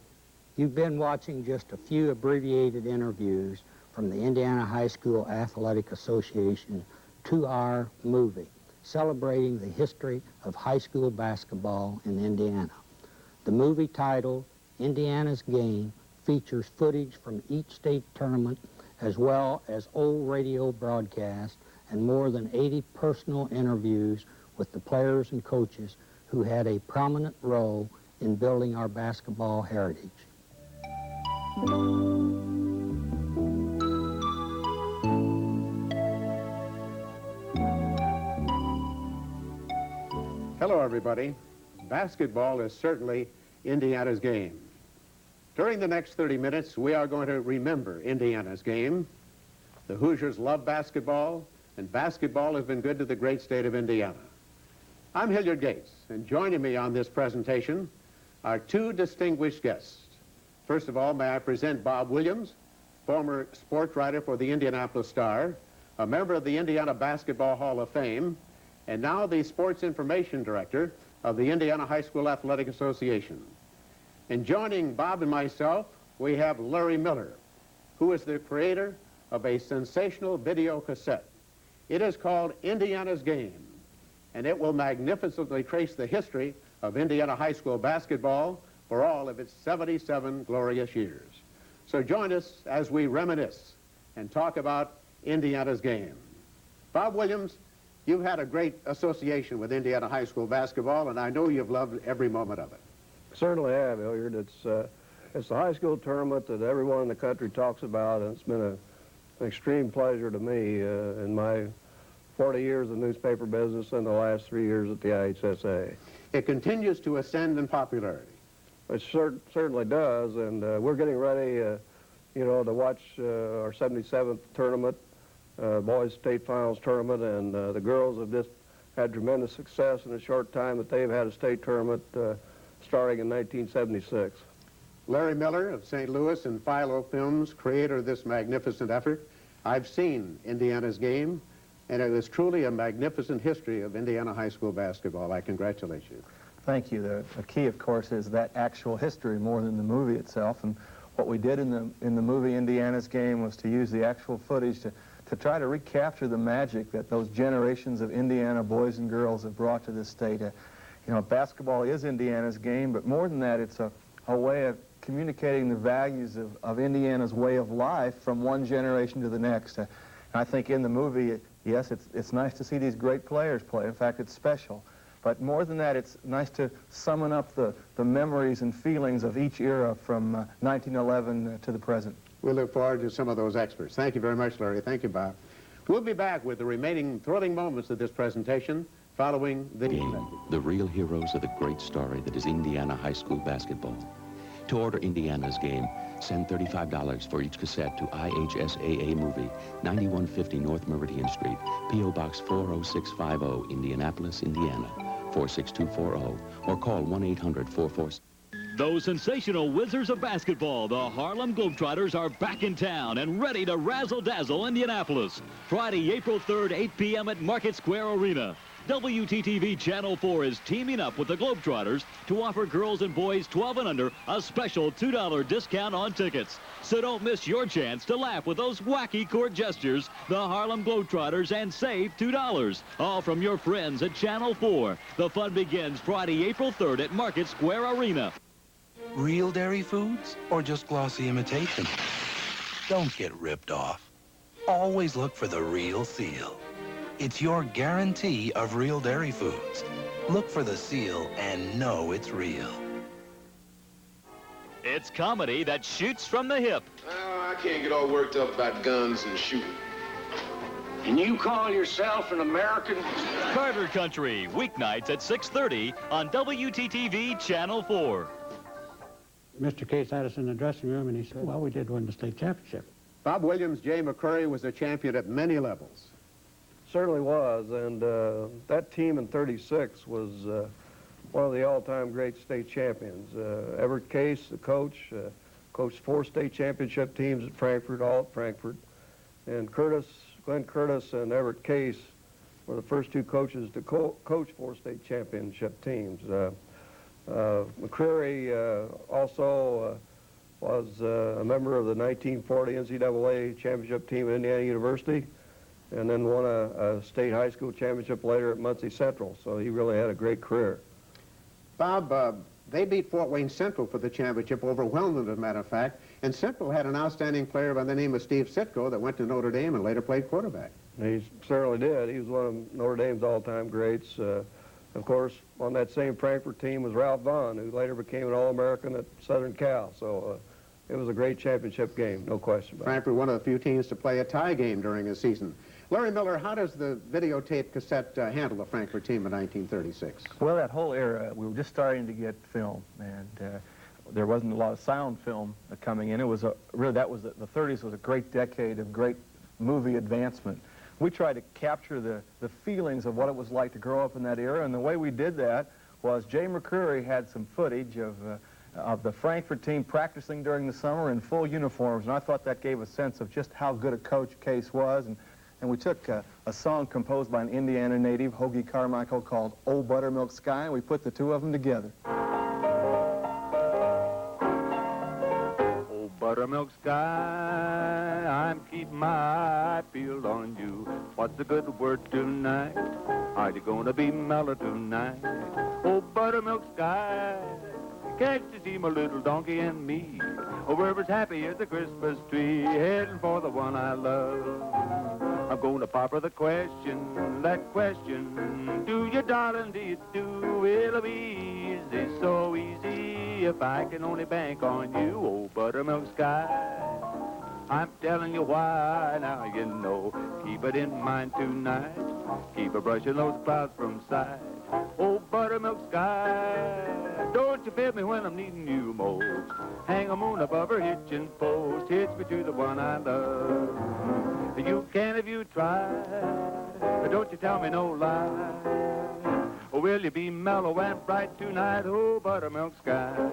Speaker 27: You've been watching just a few abbreviated interviews from the Indiana High School Athletic Association 2-hour movie celebrating the history of high school basketball in Indiana. The movie, titled Indiana's Game, features footage from each state tournament as well as old radio broadcasts and more than 80 personal interviews with the players and coaches who had a prominent role in building our basketball heritage.
Speaker 3: Hello, everybody. Basketball is certainly Indiana's game. During the next 30 minutes, we are going to remember Indiana's game. The Hoosiers love basketball, and basketball has been good to the great state of Indiana. I'm Hilliard Gates, and joining me on this presentation are 2 distinguished guests. First of all, may I present Bob Williams, former sports writer for the Indianapolis Star, a member of the Indiana Basketball Hall of Fame, and now the Sports Information Director of the Indiana High School Athletic Association. And joining Bob and myself, we have Larry Miller, who is the creator of a sensational video cassette. It is called Indiana's Game, and it will magnificently trace the history of Indiana high school basketball for all of its 77 glorious years. So join us as we reminisce and talk about Indiana's game. Bob Williams, you've had a great association with Indiana high school basketball, and I know you've loved every moment of it.
Speaker 5: Certainly have, Hilliard. It's the high school tournament that everyone in the country talks about, and it's been an extreme pleasure to me in my 40 years of newspaper business and the last 3 years at the IHSAA.
Speaker 3: It continues to ascend in popularity.
Speaker 5: It certainly does, and we're getting ready, you know, to watch our 77th tournament, boys state finals tournament, and the girls have just had tremendous success in a short time that they've had a state tournament starting in 1976.
Speaker 3: Larry Miller of St. Louis and Philo Films, creator of this magnificent effort. I've seen Indiana's game, and it is truly a magnificent history of Indiana high school basketball. I congratulate you.
Speaker 8: Thank you. The key, of course, is that actual history more than the movie itself. And what we did in the movie Indiana's Game was to use the actual footage to try to recapture the magic that those generations of Indiana boys and girls have brought to this state. You know, basketball is Indiana's game, but more than that, it's a way of communicating the values of Indiana's way of life from one generation to the next. And I think in the movie, yes, it's nice to see these great players play. In fact, it's special. But more than that, it's nice to summon up the memories and feelings of each era from 1911 to the present.
Speaker 3: We look forward to some of those experts. Thank you very much, Larry. Thank you, Bob. We'll be back with the remaining thrilling moments of this presentation following the
Speaker 10: game. The real heroes of the great story that is Indiana high school basketball. To order Indiana's Game, send $35 for each cassette to IHSAA Movie, 9150 North Meridian Street, P.O. Box 40650, Indianapolis, Indiana, 46240, or call 1-800-44...
Speaker 11: Those sensational wizards of basketball, the Harlem Globetrotters, are back in town and ready to razzle-dazzle Indianapolis. Friday, April 3rd, 8 p.m. at Market Square Arena. WTTV Channel 4 is teaming up with the Globetrotters to offer girls and boys 12 and under a special $2 discount on tickets. So don't miss your chance to laugh with those wacky court gestures, the Harlem Globetrotters, and save $2. All from your friends at Channel 4. The fun begins Friday, April 3rd at Market Square Arena.
Speaker 12: Real dairy foods or just glossy imitation? Don't get ripped off. Always look for the real seal. It's your guarantee of real dairy foods. Look for the seal and know it's real.
Speaker 11: It's comedy that shoots from the hip.
Speaker 13: I can't get all worked up about guns and shooting.
Speaker 12: And you call yourself an American?
Speaker 11: Carter Country, weeknights at 6:30 on WTTV Channel 4.
Speaker 14: Mr. Case had us in the dressing room, and he said, well, we did win the state championship.
Speaker 3: Bob Williams, Jay McCurry was a champion at many levels.
Speaker 5: Certainly was, and that team in 36 was one of the all-time great state champions. Everett Case, the coach, coached 4 state championship teams at Frankfort, all at Frankfort. And Glenn Curtis and Everett Case were the first 2 coaches to coach 4 state championship teams. McCreary also was a member of the 1940 NCAA championship team at Indiana University, and then won a state high school championship later at Muncie Central, so he really had a great career.
Speaker 3: Bob, they beat Fort Wayne Central for the championship, overwhelmingly, as a matter of fact, and Central had an outstanding player by the name of Steve Sitko that went to Notre Dame and later played quarterback.
Speaker 5: He certainly did. He was one of Notre Dame's all-time greats. Of course, on that same Frankfort team was Ralph Vaughn, who later became an All-American at Southern Cal, so it was a great championship game, no question about it.
Speaker 3: Frankfort, one of the few teams to play a tie game during the season. Larry Miller, how does the videotape cassette handle the Frankfort team in 1936?
Speaker 8: Well, that whole era, we were just starting to get film, and there wasn't a lot of sound film coming in. It was really, that was the 30s was a great decade of great movie advancement. We tried to capture the feelings of what it was like to grow up in that era, and the way we did that was Jay McCreary had some footage of the Frankfort team practicing during the summer in full uniforms, and I thought that gave a sense of just how good a coach Case was. And we took a song composed by an Indiana native, Hoagie Carmichael, called Old Buttermilk Sky, and we put the 2 of them together.
Speaker 28: Old buttermilk sky, I'm keeping my eye peeled on you. What's the good word tonight? Are you gonna be mellow tonight? Old buttermilk sky, catch to see my little donkey and me. Oh, we're as happy as a Christmas tree, heading for the one I love. I'm going to pop her the question, that question. Do you, darling, do you do? It'll be easy, so easy, if I can only bank on you, oh, buttermilk sky. I'm telling you why, now you know. Keep it in mind tonight. Keep a brushing those clouds from sight. Oh, buttermilk sky, don't you feel me when I'm needing you most. Hang a moon above her hitching post. Hitch me to the one I love. You can if you try, but don't you tell me no lie. Or will you be mellow and bright tonight, oh, buttermilk sky.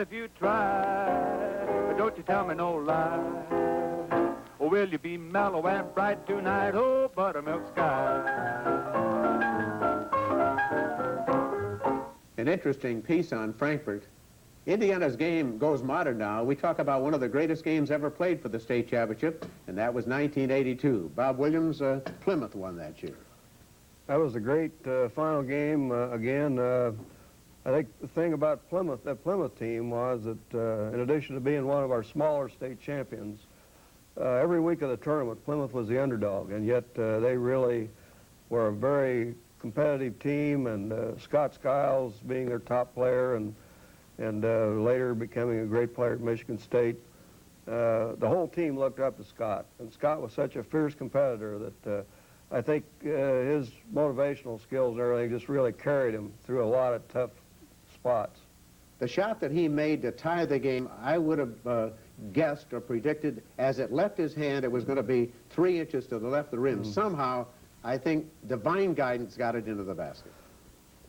Speaker 28: If you try, but don't you tell me no lie. Or will you be mellow and bright tonight, oh, buttermilk sky.
Speaker 3: An interesting piece on Frankfurt. Indiana's game goes modern now. We talk about one of the greatest games ever played for the state championship, and that was 1982. Bob Williams, Plymouth won that year.
Speaker 5: That was a great final game. Again, I think the thing about Plymouth, that Plymouth team, was that in addition to being one of our smaller state champions, every week of the tournament, Plymouth was the underdog, and yet they really were a very competitive team, and Scott Skiles being their top player and later becoming a great player at Michigan State. The whole team looked up to Scott, and Scott was such a fierce competitor that I think his motivational skills and everything just really carried him through a lot of tough spots.
Speaker 3: The shot that he made to tie the game, I would have guessed or predicted as it left his hand, it was going to be 3 inches to the left of the rim. Somehow, I think divine guidance got it into the basket.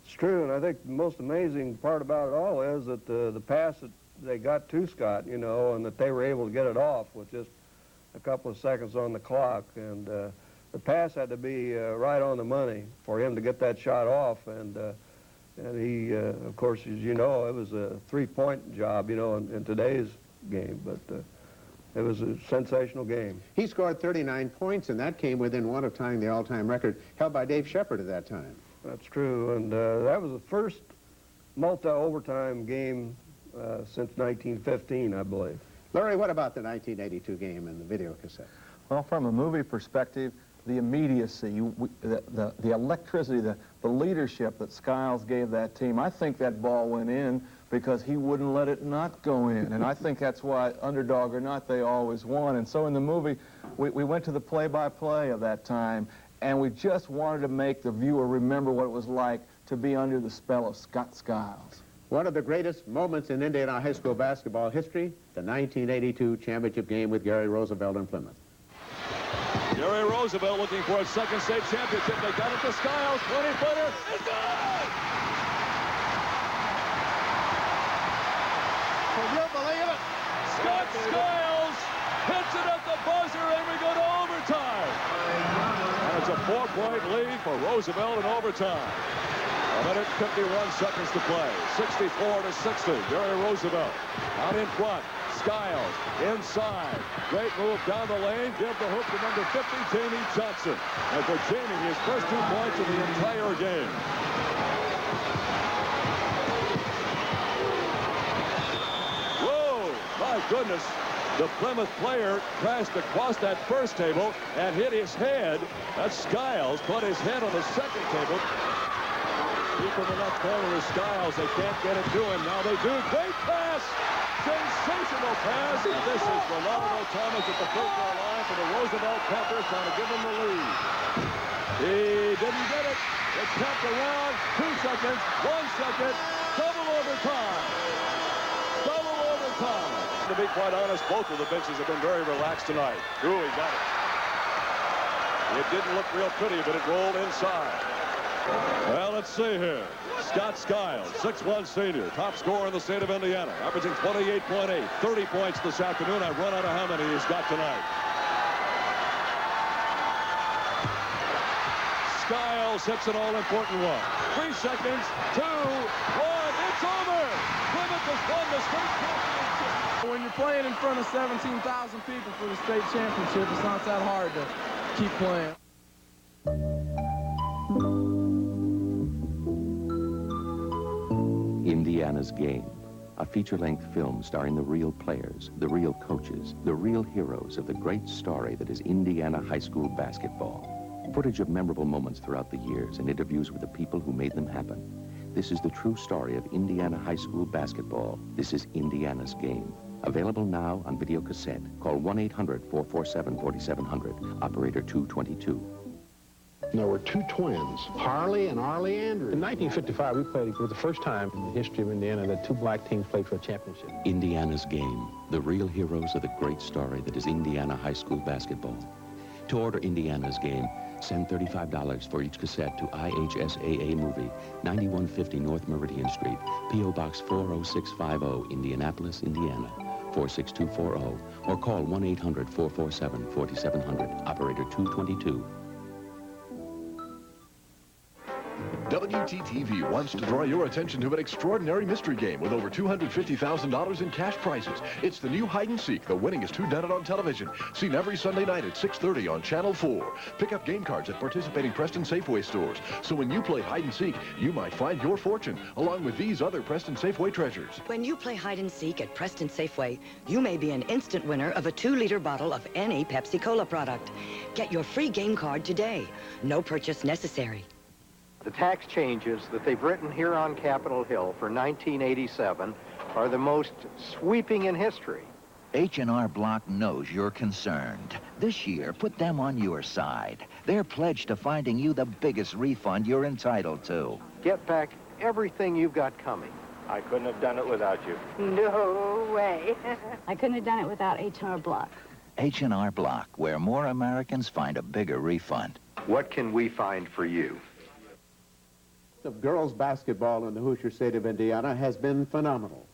Speaker 5: It's true, and I think the most amazing part about it all is that the pass that they got to Scott, you know, and that they were able to get it off with just a couple of seconds on the clock, and the pass had to be right on the money for him to get that shot off, and he, of course, as you know, it was a three-point job, you know, in today's game, but it was a sensational game.
Speaker 3: He scored 39 points, and that came within one of tying the all-time record held by Dave Shepard at that time.
Speaker 5: That's true, and that was the first multi-overtime game since 1915, I believe.
Speaker 3: Larry, what about the 1982 game in the video cassette?
Speaker 8: Well, from a movie perspective, the immediacy, the electricity, the leadership that Skiles gave that team, I think that ball went in because he wouldn't let it not go in. And I think that's why, underdog or not, they always won. And so in the movie, we went to the play-by-play of that time, and we just wanted to make the viewer remember what it was like to be under the spell of Scott Skiles.
Speaker 3: One of the greatest moments in Indiana high school basketball history, the 1982 championship game with Gary Roosevelt in Plymouth.
Speaker 1: Gary Roosevelt looking for a second state championship. They got it to Skiles. 20-footer. It's good!
Speaker 6: Can you believe it?
Speaker 1: Scott Skiles hits it at the buzzer, and we go to overtime. And it's a 4-point lead for Roosevelt in overtime. 1:51 seconds to play. 64-60. Gary Roosevelt out in front. Skiles inside. Great move down the lane. Give the hoop to number 50, Jamie Johnson. And for Jamie, his first 2 points of the entire game. Whoa, my goodness. The Plymouth player crashed across that first table and hit his head. That's Skiles. Put his head on the second table. Deep in the left corner is Skiles. They can't get it to him. Now they do. Great pass. Sensational pass. And this is Ronaldo Thomas at the free throw line for the Roosevelt Panthers, trying to give them the lead. He didn't get it. It's tapped around. 2 seconds. 1 second. Double overtime. Double overtime. To be quite honest, both of the benches have been very relaxed tonight. Ooh, he got it. It didn't look real pretty, but it rolled inside. Well, let's see here. Scott Skiles, 6'1" senior, top scorer in the state of Indiana, averaging 28.8, 30 points this afternoon. I've run out of how many he's got tonight. Skiles Wells hits an all-important one. 3 seconds, 2, 1, it's over! Plymouth has won the state championship.
Speaker 22: When you're playing in front of 17,000 people for the state championship, it's not that hard to keep playing.
Speaker 10: Indiana's Game, a feature-length film starring the real players, the real coaches, the real heroes of the great story that is Indiana high school basketball. Footage of memorable moments throughout the years and interviews with the people who made them happen. This is the true story of Indiana high school basketball. This is Indiana's Game. Available now on video cassette. Call 1-800-447-4700, operator 222.
Speaker 25: There were two twins, Harley and Arlie Andrews.
Speaker 6: In 1955, we played for the first time in the history of Indiana that two black teams played for a championship.
Speaker 10: Indiana's Game, the real heroes of the great story that is Indiana high school basketball. To order Indiana's Game, send $35 for each cassette to IHSAA Movie, 9150 North Meridian Street, P.O. Box 40650, Indianapolis, Indiana, 46240, or call 1-800-447-4700, operator 222.
Speaker 9: WTTV wants to draw your attention to an extraordinary mystery game with over $250,000 in cash prizes. It's the new Hide and Seek, the winningest whodunit on television. Seen every Sunday night at 6:30 on Channel 4. Pick up game cards at participating Preston Safeway stores. So when you play Hide and Seek, you might find your fortune, along with these other Preston Safeway treasures.
Speaker 15: When you play Hide and Seek at Preston Safeway, you may be an instant winner of a 2-liter bottle of any Pepsi Cola product. Get your free game card today. No purchase necessary.
Speaker 16: The tax changes that they've written here on Capitol Hill for 1987 are the most sweeping in history.
Speaker 17: H&R Block knows you're concerned. This year, put them on your side. They're pledged to finding you the biggest refund you're entitled to.
Speaker 16: Get back everything you've got coming.
Speaker 18: I couldn't have done it without you.
Speaker 19: No way. I couldn't have done it without H&R Block.
Speaker 17: H&R Block, where more Americans find a bigger refund.
Speaker 16: What can we find for you?
Speaker 25: Of girls basketball in the Hoosier state of Indiana has been phenomenal.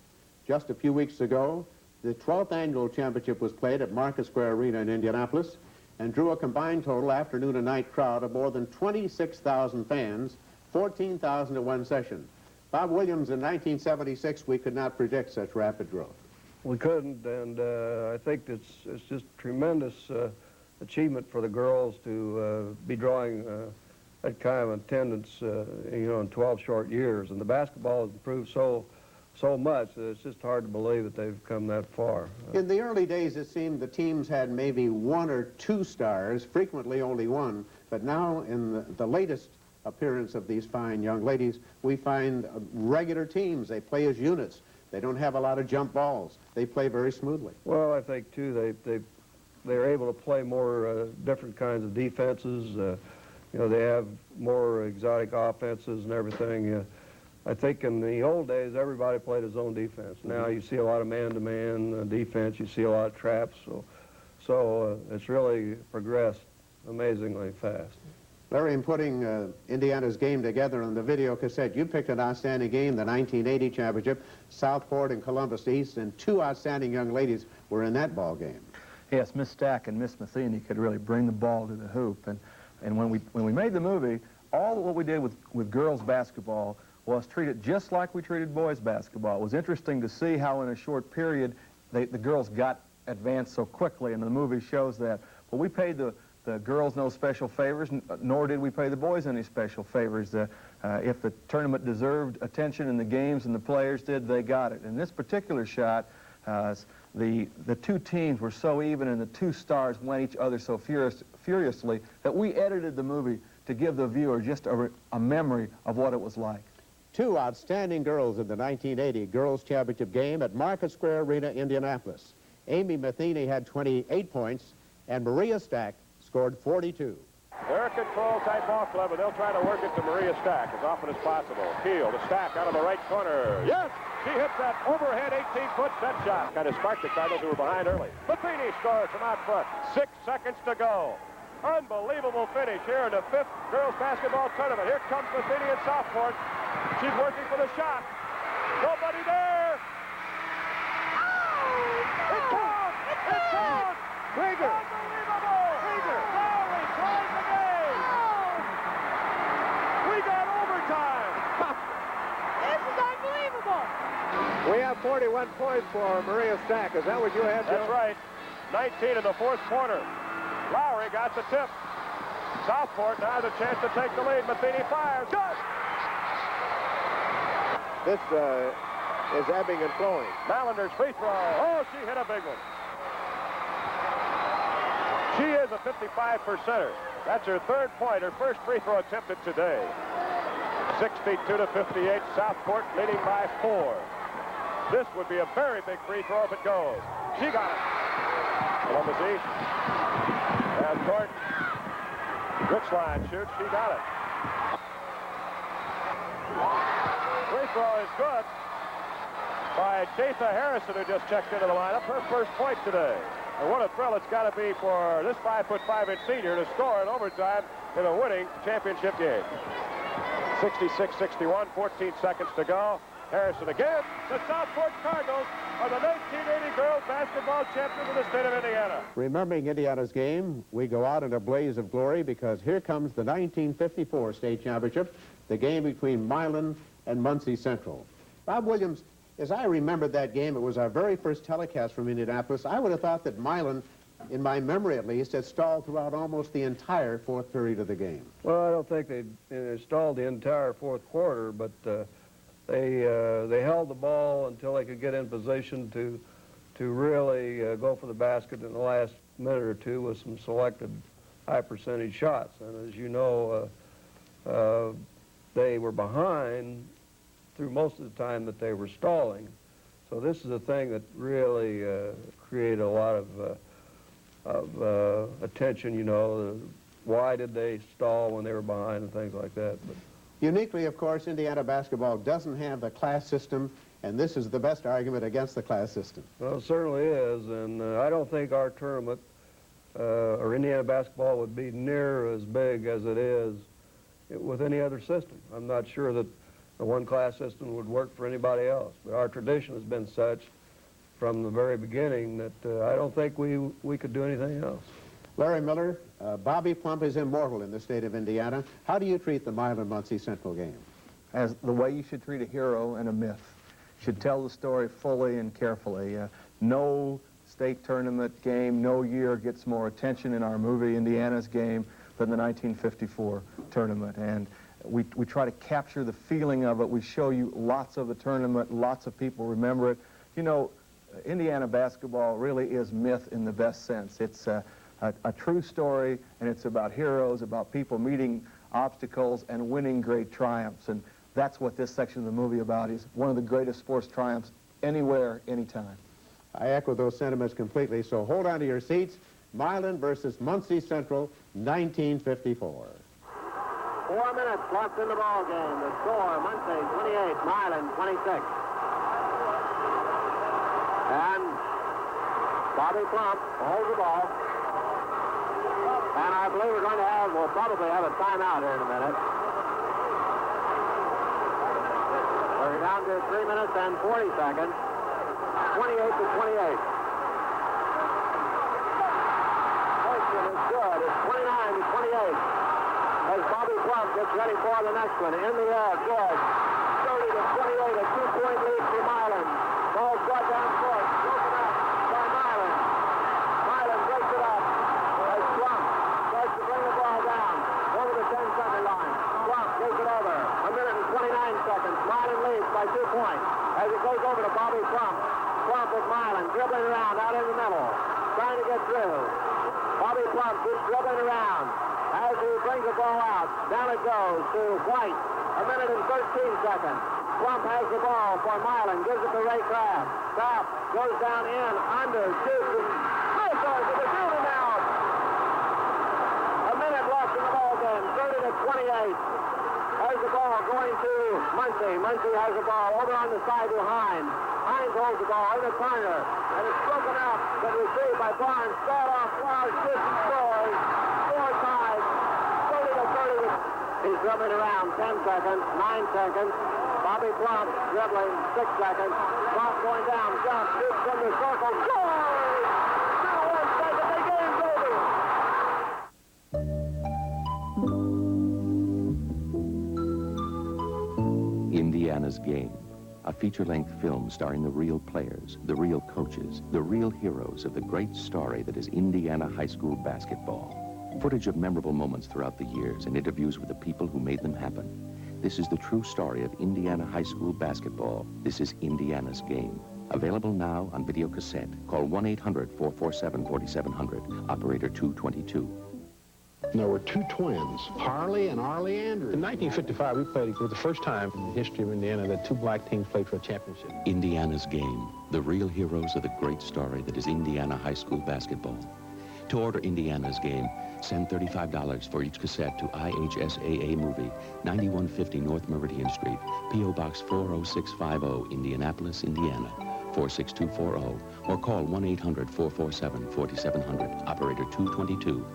Speaker 25: Just a few weeks ago, the 12th annual championship was played at Market Square Arena in Indianapolis and drew a combined total afternoon and night crowd of more than 26,000 fans, 14,000 at one session. Bob Williams, in 1976, we could not predict such rapid growth.
Speaker 5: We couldn't, and I think it's just tremendous achievement for the girls to be drawing that kind of attendance, in 12 short years. And the basketball has improved so much that it's just hard to believe that they've come that far.
Speaker 25: In the early days, it seemed the teams had maybe 1 or 2 stars, frequently only one. But now, in the latest appearance of these fine young ladies, we find regular teams. They play as units. They don't have a lot of jump balls. They play very smoothly.
Speaker 5: Well, I think, too, they're able to play more different kinds of defenses. They have more exotic offenses and everything. I think in the old days, everybody played his own defense. Now you see a lot of man-to-man defense. You see a lot of traps. So it's really progressed amazingly fast.
Speaker 25: Larry, in putting Indiana's game together on the video cassette, you picked an outstanding game, the 1980 championship, Southport and Columbus East, and 2 outstanding young ladies were in that ball game.
Speaker 8: Yes, Miss Stack and Miss Matheny could really bring the ball to the hoop. And when we made the movie, all what we did with girls basketball was treat it just like we treated boys basketball. It was interesting to see how in a short period the girls got advanced so quickly, and the movie shows that. But we paid the girls no special favors, nor did we pay the boys any special favors. If the tournament deserved attention and the games and the players did, they got it. In this particular shot, the 2 teams were so even and the 2 stars went each other so furiously that we edited the movie to give the viewer just a memory of what it was like.
Speaker 25: 2 outstanding girls in the 1980 Girls Championship game at Market Square Arena, Indianapolis. Amy Matheny had 28 points, and Maria Stack scored 42.
Speaker 18: They're a control-type ball club, and they'll try to work it to Maria Stack as often as possible. Peel to Stack out of the right corner. Yes! She hits that overhead 18-foot set shot. Kind of sparked the Cardinals, who were behind early. Matheny scores from out front. 6 seconds to go. Unbelievable finish here in the 5th girls basketball tournament. Here comes Matheny in Southport. She's working for the shot. Nobody there. Oh, it counts! It counts! Krieger. Unbelievable! Krieger. Lowry ties the game.
Speaker 3: for Maria Stack. Is that what you had, Joe?
Speaker 18: That's right. 19 in the fourth quarter. Lowry got the tip. Southport now has a chance to take the lead. Matheny fires. Good!
Speaker 3: This is ebbing and flowing.
Speaker 18: Mallander's free throw. Oh, she hit a big one. She is a 55%er. That's her third point, her first free throw attempted today. 62-58, Southport leading by 4. This would be a very big free throw if it goes. She got it. Columbus East. And Thornton. Richline shoots. She got it. Free throw is good by Jatha Harrison, who just checked into the lineup. Her first point today. And what a thrill it's got to be for this 5'5" senior to score in overtime in a winning championship game. 66-61, 14 seconds to go. Harrison again. The Southport Cardinals are the 1980 girls basketball champions of the state of Indiana.
Speaker 3: Remembering Indiana's game, we go out in a blaze of glory because here comes the 1954 state championship, the game between Milan and Muncie Central. Bob Williams, as I remembered that game, it was our very first telecast from Indianapolis. I would have thought that Milan, in my memory at least, had stalled throughout almost the entire fourth period of the game.
Speaker 5: Well, I don't think they stalled the entire fourth quarter, but they held the ball until they could get in position to really go for the basket in the last minute or two with some selected high percentage shots. And as you know, they were behind through most of the time that they were stalling. So this is a thing that really created a lot of attention, you know. Why did they stall when they were behind and things like that. But
Speaker 3: uniquely, of course, Indiana basketball doesn't have the class system, and this is the best argument against the class system.
Speaker 5: Well, it certainly is, and I don't think our tournament or Indiana basketball would be near as big as it is with any other system. I'm not sure that the one-class system would work for anybody else, but our tradition has been such from the very beginning that I don't think we could do anything else.
Speaker 3: Larry Miller, Bobby Plump is immortal in the state of Indiana. How do you treat the Milan-Muncie Central game?
Speaker 8: As the way you should treat a hero and a myth. You should tell the story fully and carefully. No state tournament game, no year gets more attention in our movie, Indiana's game, than the 1954 tournament. And we try to capture the feeling of it. We show you lots of the tournament, lots of people remember it. You know, Indiana basketball really is myth in the best sense. It's a true story, and it's about heroes, about people meeting obstacles and winning great triumphs. And that's what this section of the movie about is one of the greatest sports triumphs anywhere, anytime.
Speaker 3: I echo those sentiments completely, so hold on to your seats. Milan versus Muncie Central, 1954.
Speaker 2: 4 minutes left in the ball game. The score, Muncie 28, Milan 26. And Bobby Plump holds the ball. And I believe we'll probably have a timeout here in a minute. We're down to 3 minutes and 40 seconds. 28-28. Question is good. It's 29-28. As Bobby Plump gets ready for the next one. In the air, good. 30-28, a 2-point lead for Milan. Ball's brought down court. Broken up by Milan. Milan breaks it up. As Plump starts to bring the ball down over the 10-second line. Plump takes it over. 1 minute and 29 seconds. Milan leads by 2 points. As it goes over to Bobby Plump. Plump with Milan dribbling around out in the middle. Trying to get through. Bobby Plump keeps dribbling around. As he brings the ball out, down it goes to White. 1 minute and 13 seconds. Plump has the ball for Milan, gives it to Ray Craft. Craft goes down in, under, shoots, and misses with a shooting out. 1 minute left in the ball game, 30-28. Has the ball going to Muncie. Muncie has the ball over on the side to Hines. Hines holds the ball in the corner, and it's broken up, but retrieved by Barnes. Start off, Flowers, shoots and scores. Score tied, 30-30. He's dribbling around 10 seconds, 9 seconds. Bobby Plump dribbling 6 seconds. Plump going down, jump, shoots from the circle, scores! Now 1 second, the game's over.
Speaker 10: Indiana's game, A feature-length film starring the real players, the real coaches, the real heroes of the great story that is Indiana high school basketball. Footage of memorable moments throughout the years and interviews with the people who made them happen. This is the true story of Indiana high school basketball. This is Indiana's game. Available now on video cassette. Call 1-800-447-4700, operator 222.
Speaker 25: There were two twins, Harley and Arlie Andrews.
Speaker 6: In 1955, we played for the first time in the history of Indiana that two black teams played for a championship.
Speaker 10: Indiana's game. The real heroes of the great story that is Indiana high school basketball. To order Indiana's game, send $35 for each cassette to IHSAA Movie, 9150 North Meridian Street, P.O. Box 40650, Indianapolis, Indiana, 46240, or call 1-800-447-4700, operator 222.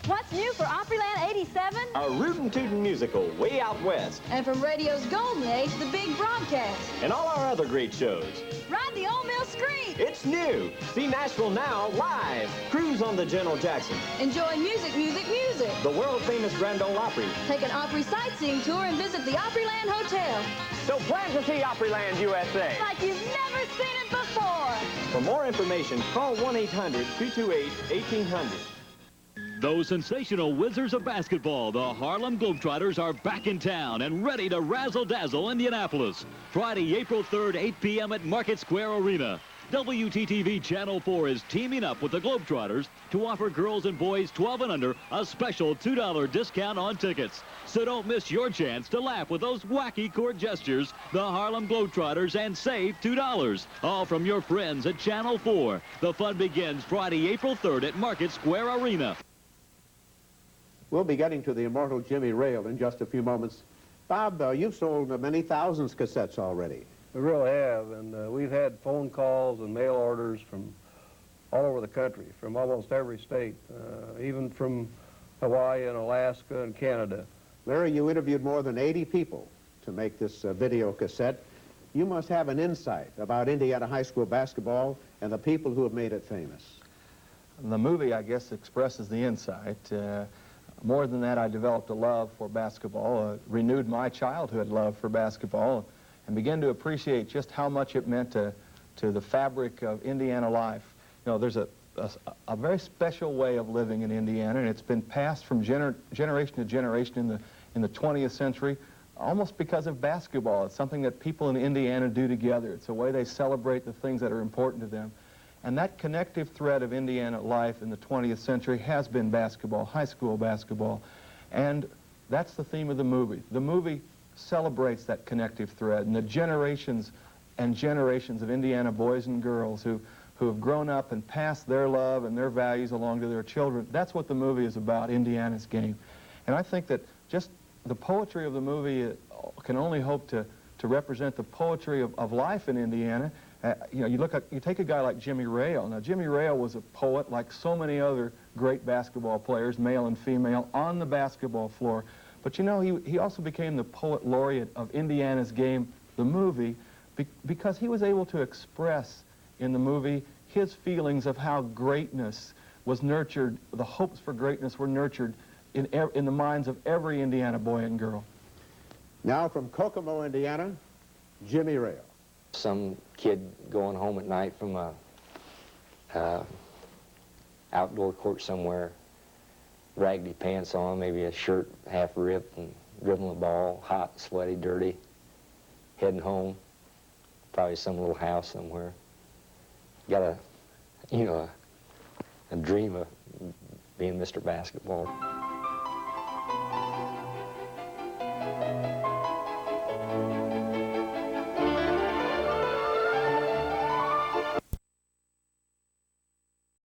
Speaker 4: What's new for Opryland 87?
Speaker 7: A rootin' tootin' musical way out west.
Speaker 4: And from radio's golden age, the big broadcast.
Speaker 7: And all our other great shows.
Speaker 4: Ride the Old Mill Street.
Speaker 7: It's new. See Nashville Now live. Cruise on the General Jackson.
Speaker 4: Enjoy music, music, music.
Speaker 7: The world-famous Grand Ole Opry.
Speaker 4: Take an Opry sightseeing tour and visit the Opryland Hotel.
Speaker 7: So plan to see Opryland, USA.
Speaker 4: Like you've never seen it before.
Speaker 7: For more information, call 1-800-228-1800.
Speaker 11: Those sensational Wizards of basketball, the Harlem Globetrotters, are back in town and ready to razzle-dazzle Indianapolis. Friday, April 3rd, 8 p.m. at Market Square Arena. WTTV Channel 4 is teaming up with the Globetrotters to offer girls and boys 12 and under a special $2 discount on tickets. So don't miss your chance to laugh with those wacky court gestures, the Harlem Globetrotters, and save $2. All from your friends at Channel 4. The fun begins Friday, April 3rd at Market Square Arena.
Speaker 3: We'll be getting to the immortal Jimmy Rail in just a few moments. Bob, you've sold many thousands of cassettes already.
Speaker 5: We really have, and we've had phone calls and mail orders from all over the country, from almost every state, even from Hawaii and Alaska and Canada.
Speaker 3: Larry, you interviewed more than 80 people to make this video cassette. You must have an insight about Indiana high school basketball and the people who have made it famous.
Speaker 8: The movie, I guess, expresses the insight. More than that, I developed a love for basketball, renewed my childhood love for basketball, and began to appreciate just how much it meant to the fabric of Indiana life. You know, there's a very special way of living in Indiana, and it's been passed from generation to generation in the 20th century, almost because of basketball. It's something that people in Indiana do together. It's a way they celebrate the things that are important to them. And that connective thread of Indiana life in the 20th century has been basketball, high school basketball. And that's the theme of the movie. The movie celebrates that connective thread and the generations and generations of Indiana boys and girls who have grown up and passed their love and their values along to their children. That's what the movie is about, Indiana's game. And I think that just the poetry of the movie can only hope to represent the poetry of life in Indiana. You know, you take a guy like Jimmy Rail. Now, Jimmy Rail was a poet like so many other great basketball players, male and female, on the basketball floor. But you know, he also became the poet laureate of Indiana's Game, the movie, because he was able to express in the movie his feelings of how greatness was nurtured, the hopes for greatness were nurtured in the minds of every Indiana boy and girl.
Speaker 3: Now from Kokomo, Indiana, Jimmy Rail.
Speaker 20: Some kid going home at night from a outdoor court somewhere, raggedy pants on, maybe a shirt half ripped, and dribbling the ball, hot, sweaty, dirty, heading home, probably some little house somewhere. Got a dream of being Mr. Basketball.